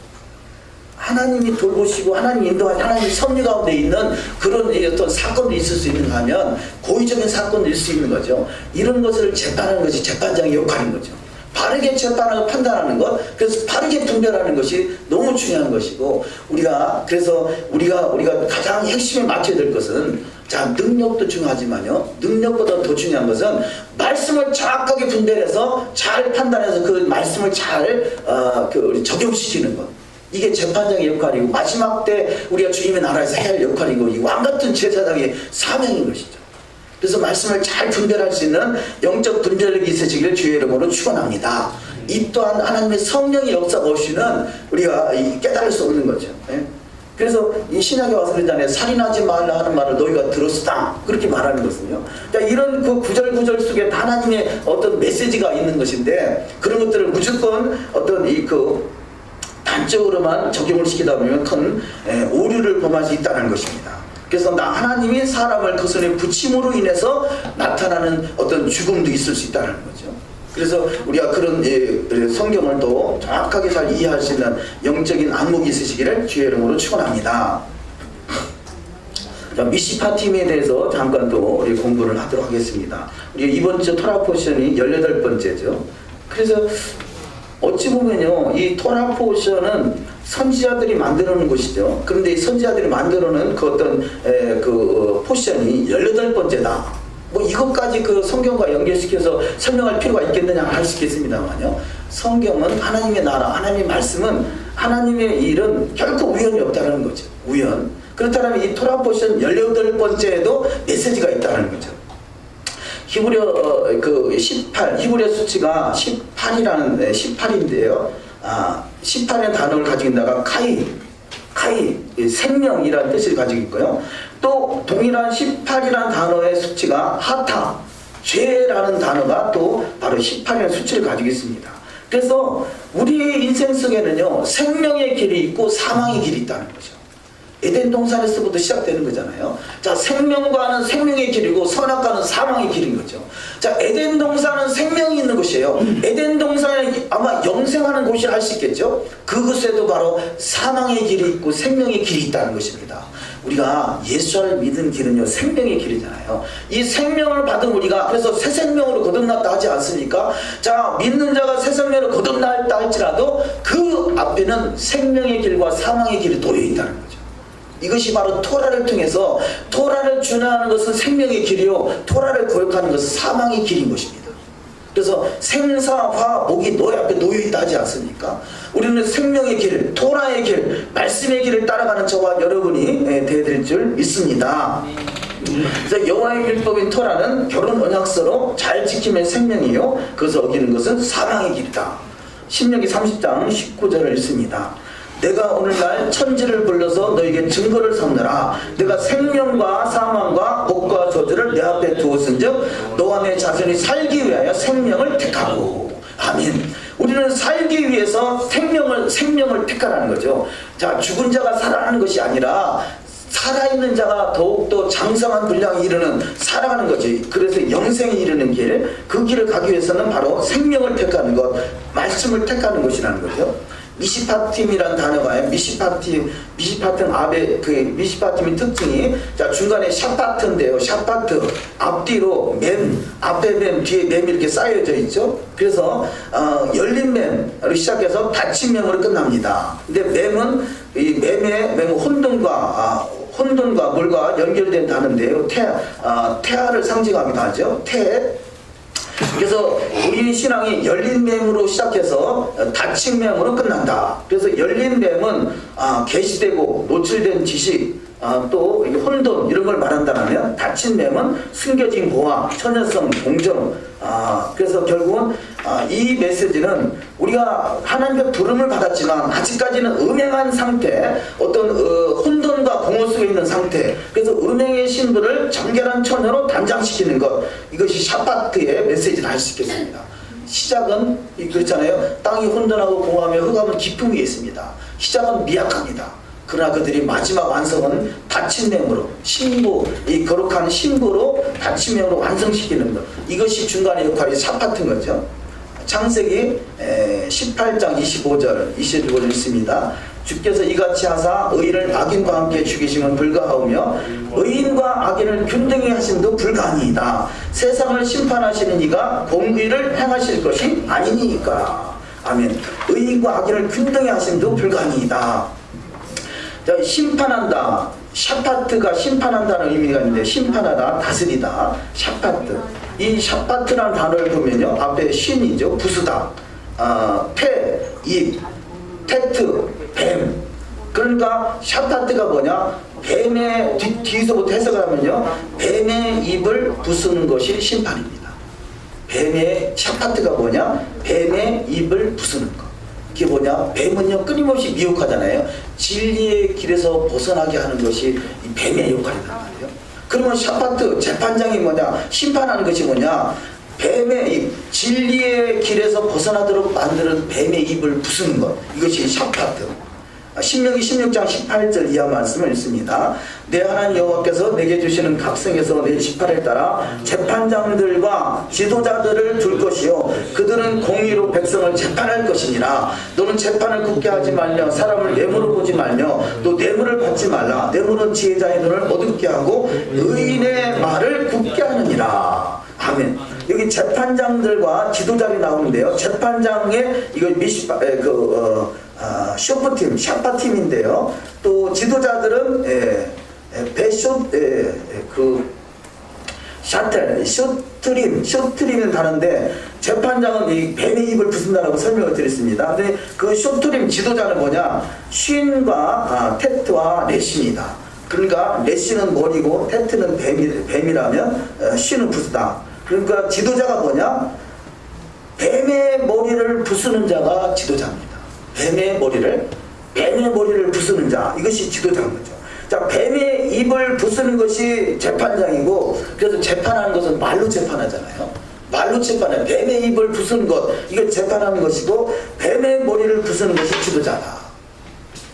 하나님이 돌보시고 하나님 인도하시, 하나님 섭리 가운데 있는 그런 어떤 사건도 있을 수 있는가 하면 고의적인 사건도 있을 수 있는 거죠. 이런 것을 재판하는 것이 재판장의 역할인 거죠. 바르게 재판하고 판단하는 것, 그래서 바르게 분별하는 것이 너무 중요한 것이고, 그래서 우리가 가장 핵심에 맞춰야 될 것은, 자, 능력도 중요하지만요, 능력보다 더 중요한 것은 말씀을 정확하게 분별해서 잘 판단해서 그 말씀을 잘 적용시키는 것. 이게 재판장의 역할이고, 마지막 때 우리가 주님의 나라에서 해야 할 역할이고, 이 왕같은 제사장의 사명인 것이죠. 그래서 말씀을 잘 분별할 수 있는 영적 분별력이 있으시기를 주의 이름으로 축원합니다. 이 또한 하나님의 성령의 역사가 없이는 우리가 깨달을 수 없는 거죠. 그래서 이 신약에 와서 그러잖아요. 살인하지 말라 하는 말을 너희가 들었으다. 그렇게 말하는 것은요. 자, 이런 그 구절 속에 하나님의 어떤 메시지가 있는 것인데, 그런 것들을 무조건 어떤 단적으로만 적용을 시키다 보면 큰 오류를 범할 수 있다는 것입니다. 그래서 하나님이 사람을 그 손에 붙임으로 인해서 나타나는 어떤 죽음도 있을 수 있다는 거죠. 그래서 우리가 그런 성경을 또 정확하게 잘 이해할 수 있는 영적인 안목이 있으시기를 주의 이름으로 축원합니다. 미시파 팀에 대해서 잠깐 또 우리 공부를 하도록 하겠습니다. 우리 이번 주 토라 포션이 18번째죠. 그래서 어찌 보면요, 이 토라 포션은 선지자들이 만들어 놓은 것이죠. 그런데 이 선지자들이 만들어 놓은 그 어떤 포션이 18번째다. 뭐 이것까지 그 성경과 연결시켜서 설명할 필요가 있겠느냐 할 수 있겠습니다만요. 성경은 하나님의 나라, 하나님의 말씀은 하나님의 일은 결코 우연이 없다는 거죠. 우연. 그렇다면 이 토라 포션 18번째에도 메시지가 있다는 거죠. 히브리어 18, 히브리어 수치가 18인데요. 18이라는 단어를 가지고 있다가 카이, 생명이라는 뜻을 가지고 있고요. 또 동일한 18이라는 단어의 수치가 하타, 죄라는 단어가 또 바로 18이라는 수치를 가지고 있습니다. 그래서 우리의 인생 속에는요, 생명의 길이 있고 사망의 길이 있다는 거죠. 에덴 동산에서부터 시작되는 거잖아요. 자, 생명과는 생명의 길이고 선악과는 사망의 길인 거죠. 자, 에덴 동산은 생명이 있는 곳이에요. 에덴 동산은 아마 영생하는 곳이라 할 수 있겠죠. 그곳에도 바로 사망의 길이 있고 생명의 길이 있다는 것입니다. 우리가 예수를 믿은 길은요, 생명의 길이잖아요. 이 생명을 받은 우리가 그래서 새 생명으로 거듭났다 하지 않습니까? 자, 믿는 자가 새 생명으로 거듭났다 할지라도 그 앞에는 생명의 길과 사망의 길이 놓여 있다는 거죠. 이것이 바로 토라를 통해서, 토라를 준하는 것은 생명의 길이요, 토라를 거역하는 것은 사망의 길인 것입니다. 그래서 생사화 목이 너희 앞에 놓여있다 하지 않습니까? 우리는 생명의 길, 토라의 길, 말씀의 길을 따라가는 저와 여러분이 되어야 될 줄 믿습니다. 그래서 여호와의 율법인 토라는 결혼 언약서로 잘 지키면 생명이요, 그것을 어기는 것은 사망의 길이다. 신명기 30장 19절을 읽습니다. 내가 오늘날 천지를 불러서 너에게 증거를 삼느라 내가 생명과 사망과 복과 저주를 내 앞에 두었은즉 너와 내 자손이 살기 위하여 생명을 택하고. 아멘. 우리는 살기 위해서 생명을 택하라는 거죠. 자, 죽은 자가 살아나는 것이 아니라 살아있는 자가 더욱더 장성한 분량에 이르는 살아가는 거지. 그래서 영생에 이르는 길, 그 길을 가기 위해서는 바로 생명을 택하는 것, 말씀을 택하는 것이라는 거죠. 미시파팀이라는 단어가 미시파팀 미시파팀의 특징이, 자, 중간에 샤파트인데요. 샤파트 앞뒤로 앞에 맴 뒤에 맴이 이렇게 쌓여져 있죠. 그래서 열린 맴으로 시작해서 닫힌 맴으로 끝납니다. 근데 맴은 이 맴은 혼돈과 물과 연결된 단어인데요. 태아를 상징하기도 하죠. 그래서 우리 신앙이 열린 뱀으로 시작해서 닫힌 뱀으로 끝난다. 그래서 열린 뱀은 계시되고 노출된 지식, 또 혼돈 이런 걸 말한다면, 닫힌 뱀은 숨겨진 보화, 처녀성, 동정. 그래서 결국은 이 메시지는 우리가 하나님의 부름을 받았지만 아직까지는 음행한 상태, 어떤 혼돈과 공허 속에 있는 상태, 그래서 음행의 신부를 정결한 처녀로 단장시키는 것, 이것이 샤파트의 메시지를 할 수 있겠습니다. 시작은 그렇잖아요. 땅이 혼돈하고 공허하며 흑암은 깊음이 있습니다. 시작은 미약합니다. 그러나 그들이 마지막 완성은 닫힌 맹으로, 이 거룩한 신부로 닫힌 맹으로 완성시키는 것, 이것이 중간의 역할이 샤파트인 거죠. 창세기 18장 25절 있습니다. 주께서 이같이 하사 의인을 악인과 함께 죽이심은 불가하오며 의인과 악인을 균등히 하심도 불가하니이다. 세상을 심판하시는 이가 공의를 행하실 것이 아니니까. 아멘. 의인과 악인을 균등히 하심도 불가하니이다. 자, 심판한다. 샤파트가 심판한다는 의미가 있는데, 심판하다, 다스리다, 샤파트. 이 샤파트라는 단어를 보면요, 앞에 신이죠, 부수다, 입, 테트, 뱀. 그러니까 샤파트가 뭐냐? 뱀의 뒤에서부터 해석을 하면요, 뱀의 입을 부수는 것이 심판입니다. 뱀의 샤파트가 뭐냐? 뱀의 입을 부수는 것. 그게 뭐냐? 뱀은요 끊임없이 미혹하잖아요. 진리의 길에서 벗어나게 하는 것이 이 뱀의 역할이란 말이에요. 그러면 샤파트 재판장이 뭐냐? 심판하는 것이 뭐냐? 뱀의 이 진리의 길에서 벗어나도록 만드는 뱀의 입을 부수는 것, 이것이 샤파트. 신명기 16장 18절 이하 말씀을 읽습니다. 내 하나님 여호와께서 내게 주시는 각성에서 내 18을 따라 재판장들과 지도자들을 둘 것이요 그들은 공의로 백성을 재판할 것이니라. 너는 재판을 굳게 하지 말며 사람을 뇌물을 보지 말며 또 뇌물을 받지 말라. 뇌물은 지혜자의 눈을 어둡게 하고 의인의 말을 굳게 하느니라. 아멘. 여기 재판장들과 지도자들이 나오는데요. 재판장의 이거 쇼프팀, 샤파팀인데요. 또 지도자들은 쇼트림은 다른데 재판장은 이 뱀의 입을 부순다라고 설명을 드렸습니다. 근데 그 쇼트림 지도자는 뭐냐? 쉰과 테트와 레신이다. 그러니까 레신은 머리고 테트는 뱀이라면 쉰은 부수다. 그러니까 지도자가 뭐냐? 뱀의 머리를 부수는 자가 지도자입니다. 뱀의 머리를 부수는 자, 이것이 지도자인 거죠. 자, 뱀의 입을 부수는 것이 재판장이고, 그래서 재판하는 것은 말로 재판하잖아요. 말로 재판해. 뱀의 입을 부수는 것, 이거 재판하는 것이고, 뱀의 머리를 부수는 것이 지도자다.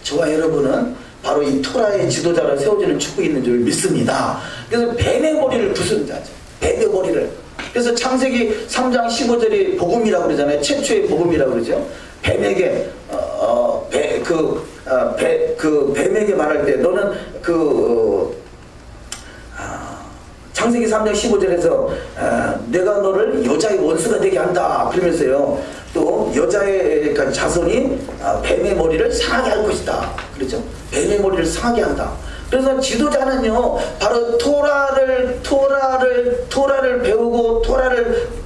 저와 여러분은 바로 이 토라의 지도자를 세워지는 축복이 있는 줄 믿습니다. 그래서 뱀의 머리를 부수는 자죠. 뱀의 머리를. 그래서 창세기 3장 15절이 복음이라고 그러잖아요. 최초의 복음이라고 그러죠. 뱀에게 뱀에게 말할 때 너는 창세기 3장 15절에서 내가 너를 여자의 원수가 되게 한다 그러면서요. 또 여자의 자손이 뱀의 머리를 상하게 할 것이다. 그렇죠? 뱀의 머리를 상하게 한다. 그래서 지도자는요, 바로 토라를 배우고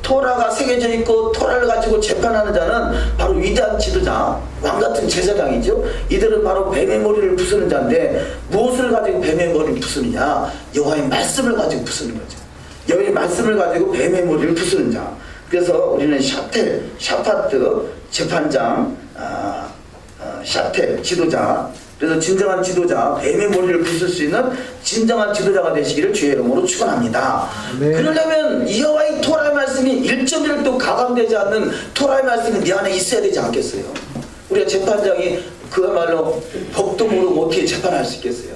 토라가 새겨져 있고 토라를 가지고 재판하는 자는 바로 위대한 지도자, 왕 같은 제사장이죠. 이들은 바로 뱀의 머리를 부수는 자인데 무엇을 가지고 뱀의 머리를 부수느냐? 여호와의 말씀을 가지고 부수는 거죠. 여호와의 말씀을 가지고 뱀의 머리를 부수는 자. 그래서 우리는 샤파트 재판장, 샤텔 지도자. 그래서 진정한 지도자, 뱀의 머리를 부술 수 있는 진정한 지도자가 되시기를 주의 이름으로 축원합니다. 네. 그러려면 여호와의 토라의 말씀이 1.1도 가감되지 않는 토라의 말씀이 네 안에 있어야 되지 않겠어요? 우리가 재판장이 그야말로 법도 모르고 어떻게 재판할 수 있겠어요?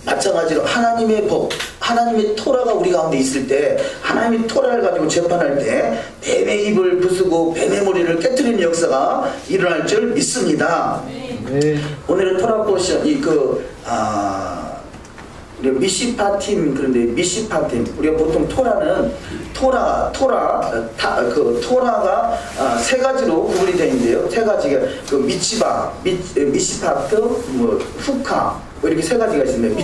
마찬가지로 하나님의 법, 하나님의 토라가 우리 가운데 있을 때, 하나님의 토라를 가지고 재판할 때 뱀의 입을 부수고 뱀의 머리를 깨트리는 역사가 일어날 줄 믿습니다. 네. 오늘의 토라 포션이 우리 미시파팀, 그런데 미시파팀, 우리가 보통 토라는 토라가 세 가지로 구분이 되어 있는데요. 세 가지가 미시파트, 후카, 이렇게 세 가지가 있습니다.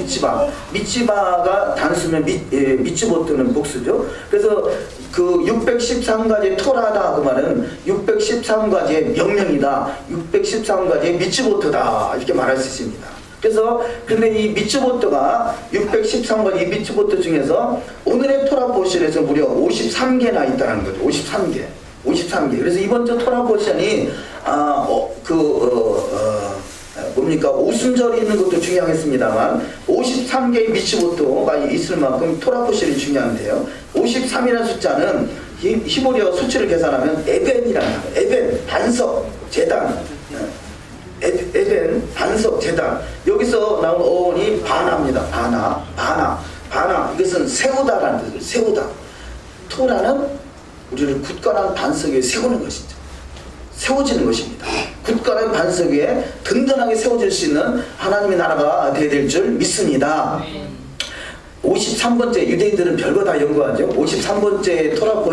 미치바가 단수면 미츠보트는 복수죠. 그래서 그 613가지의 토라다 그 말은 613가지의 명령이다, 613가지의 미츠보트다 이렇게 말할 수 있습니다. 그래서 근데 이 미츠보트가 613가지 이 미츠보트 중에서 오늘의 토라 포션에서 무려 53개나 있다는 거죠. 53개. 그래서 이번 주 토라 포션이 오순절이 있는 것도 중요하겠습니다만 53개의 미츠보트가 있을 만큼 토라 포션이 중요한데요. 53이라는 숫자는 히브리어 수치를 계산하면 에벤이라는 거예요. 에벤, 반석, 재단. 에벤, 반석, 재단. 여기서 나온 어원이 바나입니다. 바나. 이것은 세우다라는 뜻이에요. 세우다. 토라는 우리를 굳건한 반석 위에 세우는 것이죠. 세워지는 것입니다. 굳건한 반석 위에 든든하게 세워질 수 있는 하나님의 나라가 되어야 될 줄 믿습니다. 53번째, 유대인들은 별거 다 연구하죠. 53번째 토라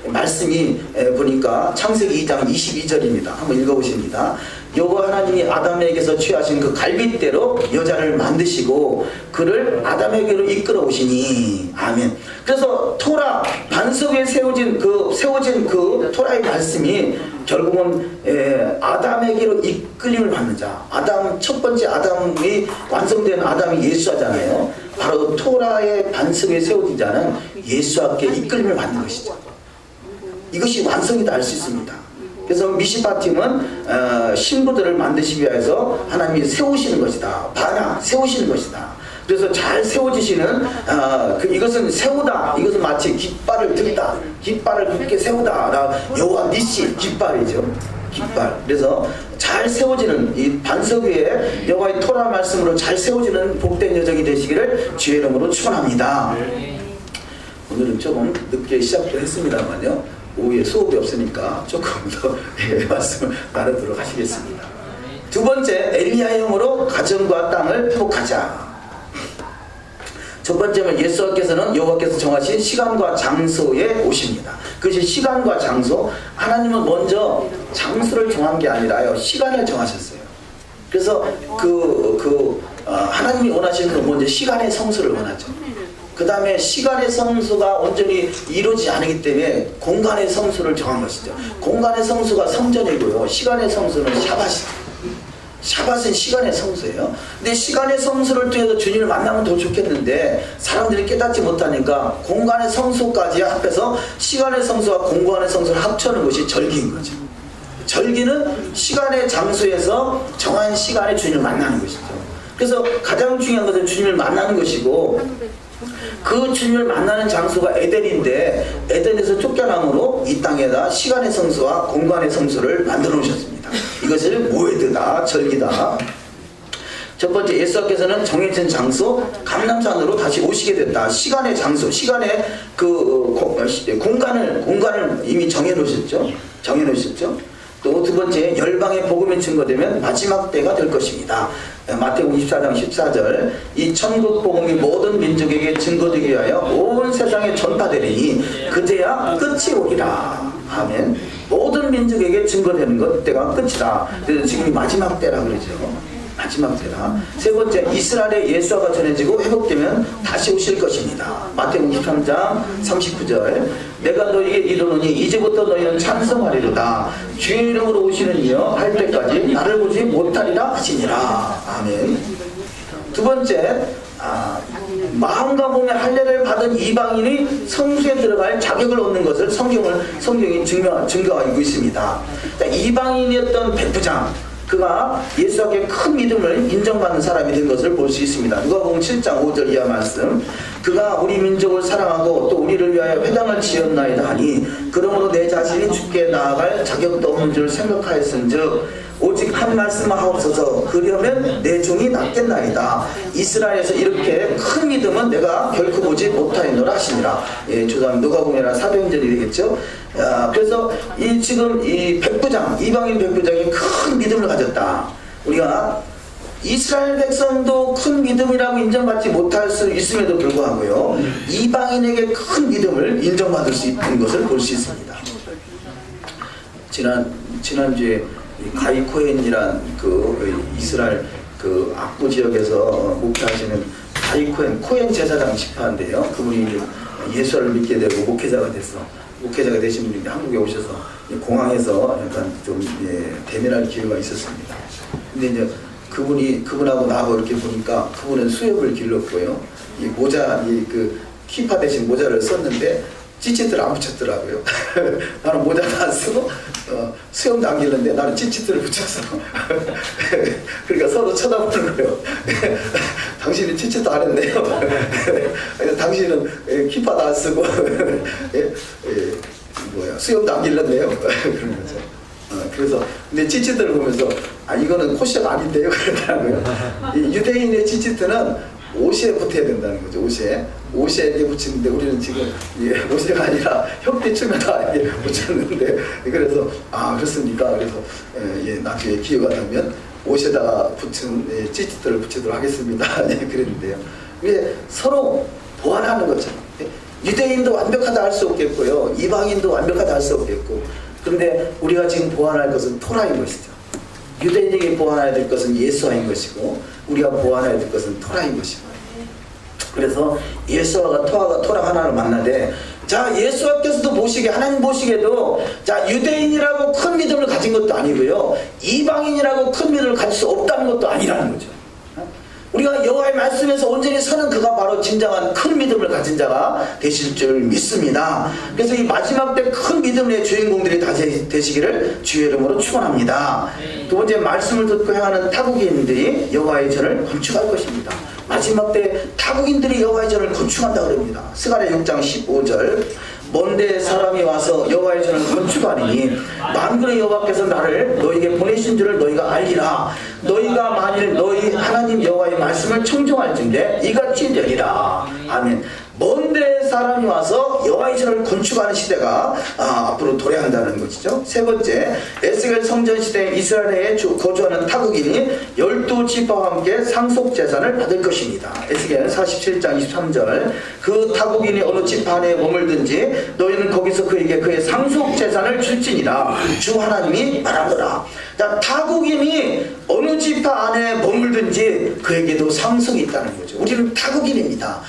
말씀이 보니까 창세기 2장 22절입니다. 한번 읽어보십니다. 여호와 하나님이 아담에게서 취하신 그 갈빗대로 여자를 만드시고 그를 아담에게로 이끌어 오시니. 아멘. 그래서 토라 반석 위에 세워진 그 토라의 말씀이 결국은 아담에게로 이끌림을 받는 자. 첫 번째 아담이 완성된 아담이 예수하잖아요. 바로 토라의 반석 위에 세워진 자는 예수께 이끌림을 받는 것이죠. 이것이 완성이다 할 수 있습니다. 그래서 미시파 팀은 신부들을 만드시기 위해서 하나님이 세우시는 것이다. 봐라, 세우시는 것이다. 그래서 잘 세워지시는 이것은 세우다. 이것은 마치 깃발을 들다. 깃발을 굳게 세우다. 여호와 니시 깃발이죠. 깃발. 그래서 잘 세워지는 이 반석 위에 여호와의 토라 말씀으로 잘 세워지는 복된 여정이 되시기를 주의 이름으로 축원합니다. 오늘은 조금 늦게 시작도 했습니다만요. 오후에 수업이 없으니까 조금 더 말씀을 나누도록 하시겠습니다. 두 번째, 엘리야형으로 가정과 땅을 회복하자. 첫 번째는 예수께서는 여호와께서 정하신 시간과 장소에 오십니다. 그것이 시간과 장소. 하나님은 먼저 장소를 정한 게 아니라요, 시간을 정하셨어요. 그래서 하나님이 원하시는 건 먼저 시간의 성수를 원하죠. 그 다음에 시간의 성수가 온전히 이루어지지 않기 때문에 공간의 성수를 정한 것이죠. 공간의 성수가 성전이고요, 시간의 성수는 샤밧이에요. 샤밧은 시간의 성수예요. 근데 시간의 성수를 통해서 주님을 만나면 더 좋겠는데 사람들이 깨닫지 못하니까 공간의 성수까지 합해서 시간의 성수와 공간의 성수를 합쳐는 것이 절기인 거죠. 절기는 시간의 장소에서 정한 시간에 주님을 만나는 것이죠. 그래서 가장 중요한 것은 주님을 만나는 것이고, 그 주님을 만나는 장소가 에덴인데 에덴에서 쫓겨남으로 이 땅에다 시간의 성수와 공간의 성수를 만들어 놓으셨습니다. 이것을 모에드다, 절기다. 첫 번째, 예수께서는 정해진 장소 감람산으로 다시 오시게 됐다. 시간의 장소, 시간의 공간을 이미 정해 놓으셨죠. 또 두 번째, 열방의 복음이 증거되면 마지막 때가 될 것입니다. 마태복음 24장 14절, 이 천국 복음이 모든 민족에게 증거되기 위하여 온 세상에 전파되리니 그때야 끝이 오리라. 아멘. 모든 민족에게 증거되는 것, 때가 끝이다. 그래서 지금이 마지막 때라 그러죠. 마지막 때라. 세 번째, 이스라엘의 예수가 전해지고 회복되면 다시 오실 것입니다. 마태복음 23장 39절, 내가 너희에게 이르노니 이제부터 너희는 찬송하리로다. 주의 이름으로 오시는 이여 할 때까지 나를 보지 못하리라 하시니라. 아멘. 두 번째, 마음과 몸의 할례를 받은 이방인이 성수에 들어갈 자격을 얻는 것을 성경이 증거하고 있습니다. 이방인이었던 백부장, 그가 예수에게 큰 믿음을 인정받는 사람이 된 것을 볼 수 있습니다. 누가복음 7장 5절 이하 말씀, 그가 우리 민족을 사랑하고 또 우리를 위하여 회당을 지었나이다 하니 그러므로 내 자신이 주께 나아갈 자격도 없는 줄 생각하였은즉 오직 한 말씀만 하옵소서, 그러면 내 종이 낫겠나이다. 이스라엘에서 이렇게 큰 믿음은 내가 결코 보지 못하였노라 하시니라. 예, 조상 누가복음이나 사도행전이 되겠죠. 그래서 지금 이 백부장, 이방인 백부장이 큰 믿음을 가졌다. 우리가 이스라엘 백성도 큰 믿음이라고 인정받지 못할 수 있음에도 불구하고요, 이방인에게 큰 믿음을 인정받을 수 있는 것을 볼 수 있습니다. 지난주에 가이 코헨이란 이스라엘 악부 지역에서 목회하시는 가이 코헨 제사장 집사인데요. 그분이 예수를 믿게 되고 목회자가 되신 분이 한국에 오셔서 공항에서 약간 좀 대면할 기회가 있었습니다. 근데 이제 그분하고 나하고 이렇게 보니까 그분은 수염을 길렀고요. 이 모자, 키파 대신 모자를 썼는데 찌찌들 안 붙였더라고요. 나는 모자도 안 쓰고 수염도 안 길렀는데 나는 찌찌들을 붙였어. 그러니까 서로 쳐다보는 거예요. 당신이 찌찌도 안 했네요. 당신은 키파도 안 쓰고 수염도 안 길렀네요. 그런 거죠. 그래서 근데 찌찌들을 보면서 이거는 코시가 아닌데요, 그러더라고요. 유대인의 찌찌트는 옷에 붙어야 된다는 거죠. 옷에 이렇게 붙이는데 우리는 지금 옷에가 아니라 협대춤에다 이렇게 붙였는데, 그래서 그렇습니까? 그래서 나중에 기회가 나면 옷에다가 붙인 찌찌들을 붙이도록 하겠습니다. 그랬는데요. 이게 서로 보완하는 거죠. 유대인도 완벽하다 할 수 없겠고요, 이방인도 완벽하다 할 수 없겠고, 그런데 우리가 지금 보완할 것은 토라인 것이죠. 유대인에게 보완해야 될 것은 예수와인 것이고, 우리가 보완해야 될 것은 토라인 것이고. 그래서 예수와 토라 하나를 만나되, 자, 예수께서도 하나님 보시기에도, 자, 유대인이라고 큰 믿음을 가진 것도 아니고요, 이방인이라고 큰 믿음을 가질 수 없다는 것도 아니라는 거죠. 우리가 우리가 여호와의 말씀에서 온전히 서는 그가 바로 진정한 큰 믿음을 가진 자가 되실 줄 믿습니다. 그래서 이 마지막 때 큰 믿음의 주인공들이 다 되시기를 주의 이름으로 축원합니다. 두 번째, 말씀을 듣고 행하는 타국인들이 여호와의 전을 건축할 것입니다. 마지막 때 타국인들이 여호와의 전을 건축한다 그럽니다. 스가랴 6장 15절, 먼데 사람이 와서 여호와의 전을 건축하니 만군의 여호와께서 나를 너에게 보내신 줄을 너희가 알리라. 너희가 만일 너희 하나님 여호와의 말씀을 청종할진대 이같이 되리라. 아멘. 먼데 사람이 와서 여호와의 전을 건축하는 시대가 앞으로 도래한다는 것이죠. 세 번째, 에스겔 성전 시대 이스라엘에 거주하는 타국인이 12지파와 함께 상속재산을 받을 것입니다. 에스겔 47장 23절, 그 타국인이 어느 지파 안에 머물든지 너희는 거기서 그에게 그의 상속재산을 줄지니라. 주 하나님이 말하노라. 자, 타국인이 어느 지파 안에 머물든지 그에게도 상속이 있다는 거죠. 우리는 타국인입니다.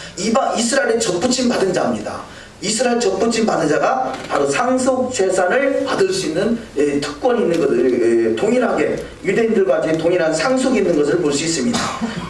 이스라엘에 접붙임 받은 자입니다. 이스라엘 접붙임 받은 자가 바로 상속 재산을 받을 수 있는 특권이 있는 것을 동일하게 유대인들과 동일한 상속이 있는 것을 볼 수 있습니다.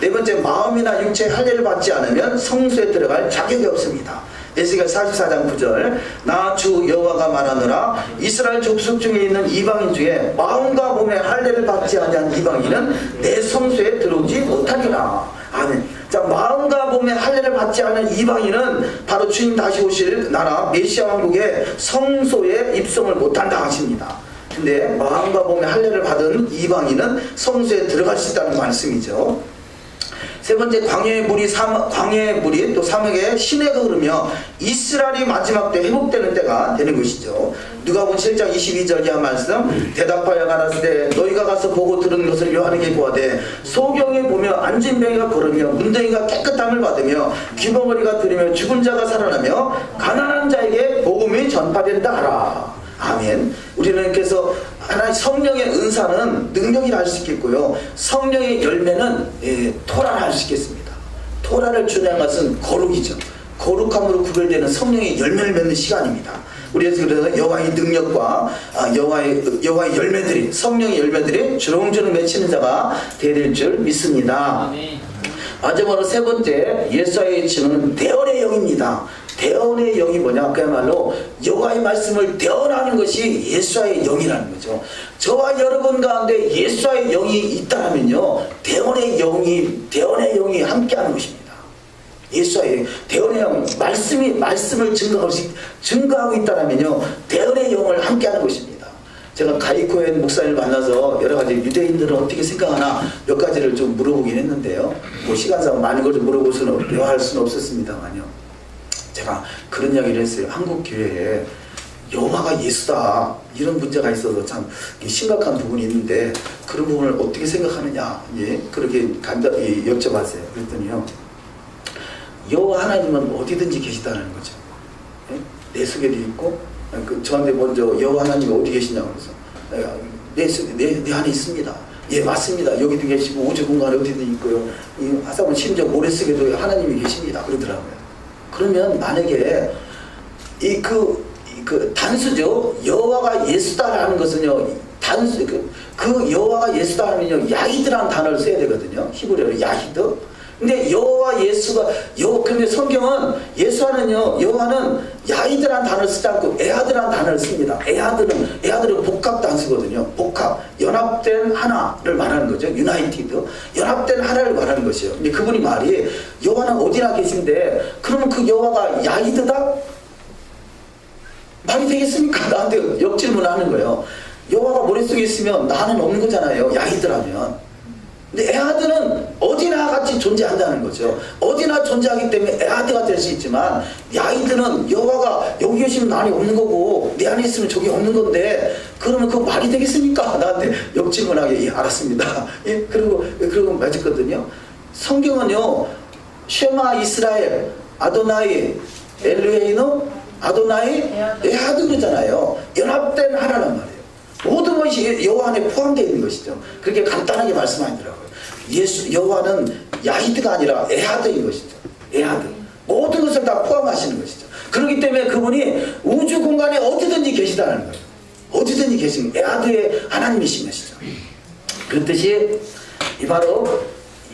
네 번째, 마음이나 육체의 할례를 받지 않으면 성소에 들어갈 자격이 없습니다. 에스겔 44장 9절, 나 주 여호와가 말하노라. 이스라엘 족속 중에 있는 이방인 중에 마음과 몸의 할례를 받지 아니한 이방인은 내 성소에 들어오지 못하리라. 아멘. 자, 마음과 몸의 할례를 받지 않은 이방인은 바로 주님 다시 오실 나라 메시아 왕국의 성소에 입성을 못한다 하십니다. 근데 마음과 몸의 할례를 받은 이방인은 성소에 들어갈 수 있다는 말씀이죠. 세 번째, 광야의 물이 또 사막에 시내가 흐르며 이스라엘이 마지막 때 회복되는 때가 되는 것이죠. 누가복음 7장 22절 이하 말씀, 대답하여 가라사대 너희가 가서 보고 들은 것을 요한에게 고하되 소경에 보며 안진뱅이가 걸으며 문둥이가 깨끗함을 받으며 귀머거리가 들으며 죽은 자가 살아나며 가난한 자에게 복음이 전파된다 하라. 아멘. 우리는 그래서 하나님 성령의 은사는 능력이라 할 수 있겠고요, 성령의 열매는 토라라 할 수 있겠습니다. 토라를 주는 것은 거룩이죠. 거룩함으로 구별되는 성령의 열매를 맺는 시간입니다. 그래서 여호와의 능력과 여호와의 열매들이, 성령의 열매들이 주렁주렁 맺히는 자가 되릴 줄 믿습니다. 마지막으로 세 번째, 예수와의 친구는 대언의 영입니다. 대언의 영이 뭐냐? 그야말로 여호와의 말씀을 대언하는 것이 예수와의 영이라는 거죠. 저와 여러분 가운데 예수와의 영이 있다면요, 대언의 영이 함께하는 것입니다. 예수와의 대언의 영, 말씀을 증거하고 있다면요, 대언의 영을 함께하는 것입니다. 제가 가이코엔 목사님을 만나서 여러 가지 유대인들은 어떻게 생각하나 몇 가지를 좀 물어보긴 했는데요. 뭐 시간상 많은 걸 좀 물어볼 수는 대화할 수는 없었습니다만요. 제가 그런 이야기를 했어요. 한국 교회에 여호와가 예수다 이런 문제가 있어서 참 심각한 부분이 있는데 그런 부분을 어떻게 생각하느냐, 그렇게 간단히 여쭤봤어요. 그랬더니요, 여호와 하나님은 어디든지 계시다는 거죠. 내 속에도 있고, 저한테 먼저 여호와 하나님이 어디 계시냐고 그래서 내 안에 있습니다. 예, 맞습니다. 여기도 계시고 우주 공간에 어디든 있고요. 하사분 심지어 모래속에도 하나님이 계십니다. 그러더라고요. 그러면 만약에 그 단수죠. 여호와가 예수다라는 것은요, 단수 그 여호와가 예수다 하면요, 야히드라는 단어를 써야 되거든요. 히브리어로 야히드. 근데 여호와 예수가 근데 성경은 여호와는 야히드라는 단어를 쓰지 않고 에하드라는 단어를 씁니다. 에하드는 복합 단수거든요. 복합, 연합된 하나를 말하는 거죠. 유나이티드, 연합된 하나를 말하는 것이요. 근데 그분이 말이 여호와는 어디나 계신데 그러면 그 여호와가 야히드다? 말이 되겠습니까? 나한테 역질문하는 거예요. 여호와가 머릿속에 있으면 나는 없는 거잖아요. 야히드라면. 근데 에하드는 어디나 같이 존재한다는 거죠. 어디나 존재하기 때문에 에하드가 될 수 있지만, 야히드는 여호와가 여기 계시면 나는 없는 거고 내 안에 있으면 저기 없는 건데 그러면 그거 말이 되겠습니까? 나한테 역질문하게. 예, 알았습니다. 예, 그리고 맞았거든요. 성경은요, 쉐마 이스라엘 아도나이 엘루헤이노 아도나이 에하드 그러잖아요. 연합된 하나란 말이에요. 모든 것이 여호와 안에 포함되어 있는 것이죠. 그렇게 간단하게 말씀하더라고요. 여호와는 야히드가 아니라 에하드인 것이죠. 에하드. 모든 것을 다 포함하시는 것이죠. 그렇기 때문에 그분이 우주 공간에 어디든지 계시다는 거예요. 어디든지 계신 에하드의 하나님이신 것이죠. 그렇듯이 바로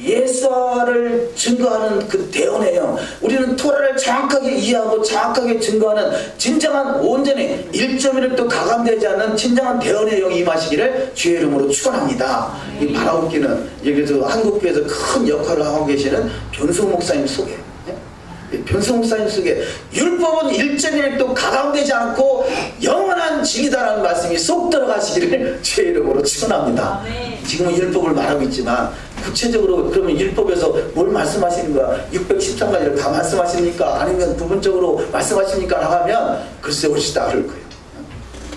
예수를 증거하는 그 대언의 영, 우리는 토라를 정확하게 이해하고 정확하게 증거하는 진정한 온전히 1.1도 가감되지 않는 진정한 대언의 영이 임하시기를 주의 이름으로 축원합니다. 이 바라옵기는 여기서 한국교회에서 큰 역할을 하고 계시는 변승 목사님 속에, 변승 목사님 속에 율법은 1.1도 가감되지 않고 영원한 진리다라는 말씀이 쏙 들어가시기를 주의 이름으로 축원합니다. 지금은 율법을 말하고 있지만 구체적으로 그러면 율법에서 뭘 말씀하시는 거야? 613가지를 다 말씀하십니까? 아니면 부분적으로 말씀하십니까? 하면 글쎄 훨씬 다를 거예요.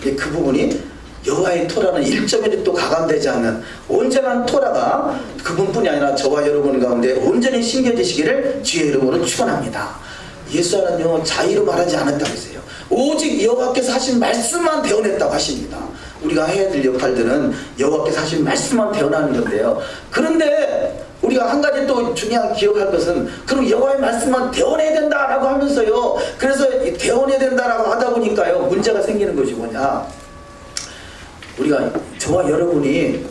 그 부분이 여호와의 토라는 1.1도 가감되지 않는 온전한 토라가 그분뿐이 아니라 저와 여러분 가운데 온전히 심겨지시기를 주의 이름으로 축원합니다. 예수와는요 자의로 말하지 않았다고 했어요. 오직 여호와께서 하신 말씀만 대언했다고 하십니다. 우리가 해야 될 역할들은 여호와께서 하신 말씀만 대언하는 건데요. 그런데 우리가 한 가지 또 중요한 기억할 것은 그럼 여호와의 말씀만 대언해야 된다라고 하면서요. 그래서 대언해야 된다라고 하다 보니까요 문제가 생기는 것이 뭐냐? 우리가 저와 여러분이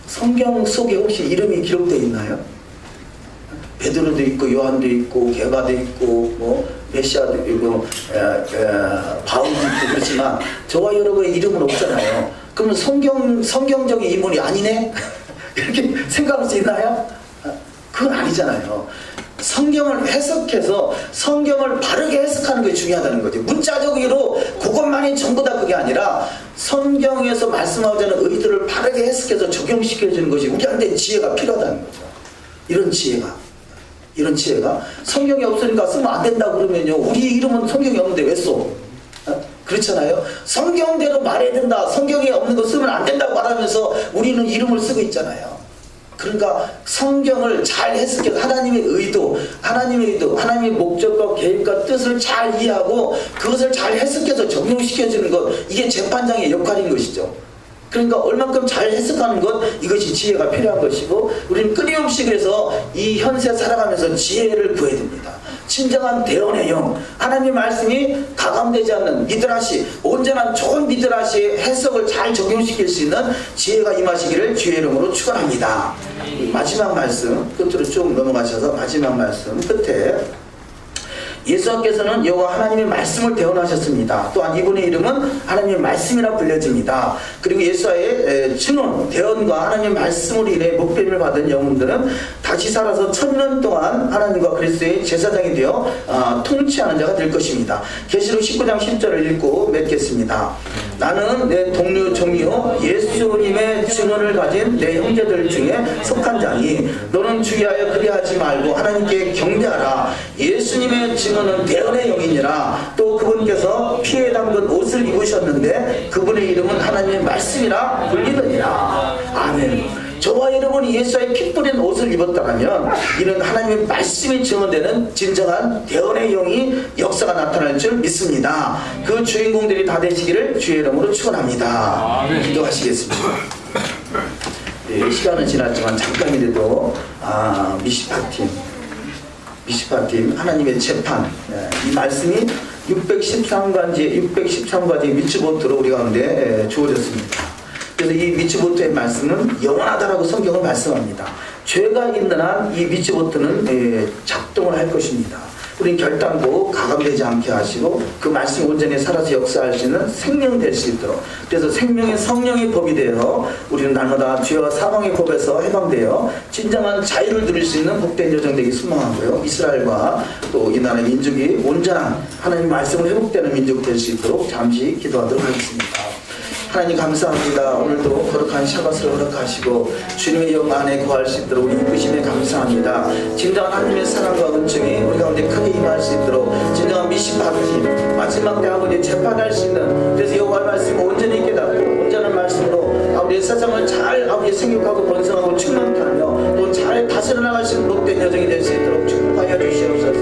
성경 속에 혹시 이름이 기록되어 있나요? 베드로도 있고 요한도 있고 게바도 있고 뭐 메시아도 있고 바울도 있고 그렇지만 저와 여러분의 이름은 없잖아요. 그러면 성경적인 인물이 아니네? 이렇게 생각할 수 있나요? 그건 아니잖아요. 성경을 해석해서 성경을 바르게 해석하는 게 중요하다는 거죠. 문자적으로 그것만이 전부 다 그게 아니라 성경에서 말씀하고자 하는 의도를 바르게 해석해서 적용시켜주는 것이 우리한테 지혜가 필요하다는 거죠. 이런 지혜가 성경이 없으니까 쓰면 안 된다 그러면요 우리 이름은 성경이 없는데 왜 써? 그렇잖아요. 성경대로 말해야 된다, 성경에 없는 거 쓰면 안 된다고 말하면서 우리는 이름을 쓰고 있잖아요. 그러니까 성경을 잘 해석해서 하나님의 의도, 하나님의 목적과 계획과 뜻을 잘 이해하고 그것을 잘 해석해서 적용시켜주는 것, 이게 재판장의 역할인 것이죠. 그러니까 얼만큼 잘 해석하는 것, 이것이 지혜가 필요한 것이고 우리는 끊임없이 그래서 이 현세 살아가면서 지혜를 구해야 됩니다. 진정한 대언의 영, 하나님 말씀이 가감되지 않는 미드라시, 온전한 좋은 미드라시의 해석을 잘 적용시킬 수 있는 지혜가 임하시기를 주의 이름으로 축원합니다. 마지막 말씀 끝으로 쭉 넘어가셔서 마지막 말씀 끝에 예수께서는 여호와 하나님의 말씀을 대언하셨습니다. 또한 이분의 이름은 하나님의 말씀이라 불려집니다. 그리고 예수와의 증언, 대언과 하나님의 말씀으로 인해 목배임을 받은 영혼들은 다시 살아서 1000년 동안 하나님과 그리스도의 제사장이 되어 통치하는 자가 될 것입니다. 계시록 19장 10절을 읽고 맺겠습니다. 나는 내 동료 종이요 예수님의 증언을 가진 내 형제들 중에 속한 자니 너는 주의하여 그리하지 말고 하나님께 경배하라. 예수님의 증언은 대언의 영이니라. 또 그분께서 피에 담근 옷을 입으셨는데 그분의 이름은 하나님의 말씀이라 불리더니라. 아멘. 저와 여러분이 예수의 피 뿌린 옷을 입었다면 이는 하나님의 말씀이 증언되는 진정한 대언의 영이 역사가 나타날 줄 믿습니다. 그 주인공들이 다 되시기를 주의 이름으로 축원합니다. 기도하시겠습니다. 네, 시간은 지났지만 잠깐이라도 미시파팀 하나님의 재판, 이 말씀이 613가지 미츠보트로 우리 가운데 주어졌습니다. 그래서 이 미츠보트의 말씀은 영원하다라고 성경은 말씀합니다. 죄가 있는 한 이 미츠보트는 작동을 할 것입니다. 우린 결단코 가감되지 않게 하시고 그 말씀이 온전히 살아서 역사할 수 있는 생명 될 수 있도록, 그래서 생명의 성령의 법이 되어 우리는 날마다 죄와 사망의 법에서 해방되어 진정한 자유를 누릴 수 있는 복된 여정 되기 소망하고요. 이스라엘과 또 이 나라의 민족이 온전한 하나님의 말씀으로 회복되는 민족이 될 수 있도록 잠시 기도하도록 하겠습니다. 하나님 감사합니다. 오늘도 거룩한 샤밧을 허락하시고 주님의 영 안에 거할 수 있도록 우리 이끄심에 감사합니다. 진정한 하나님의 사랑과 은총이 우리 가운데 크게 임할 수 있도록 진정한 미시파팀 마지막 때 아버지 재판할 수 있는, 그래서 여호와의 말씀을 온전히 깨닫고 온전한 말씀으로 아버지 세상을 잘 아버지 생육하고 번성하고 충만케 하며 또 잘 다스려 나갈 수 있는 복된 여정이 될 수 있도록 축복하여 주시옵소서.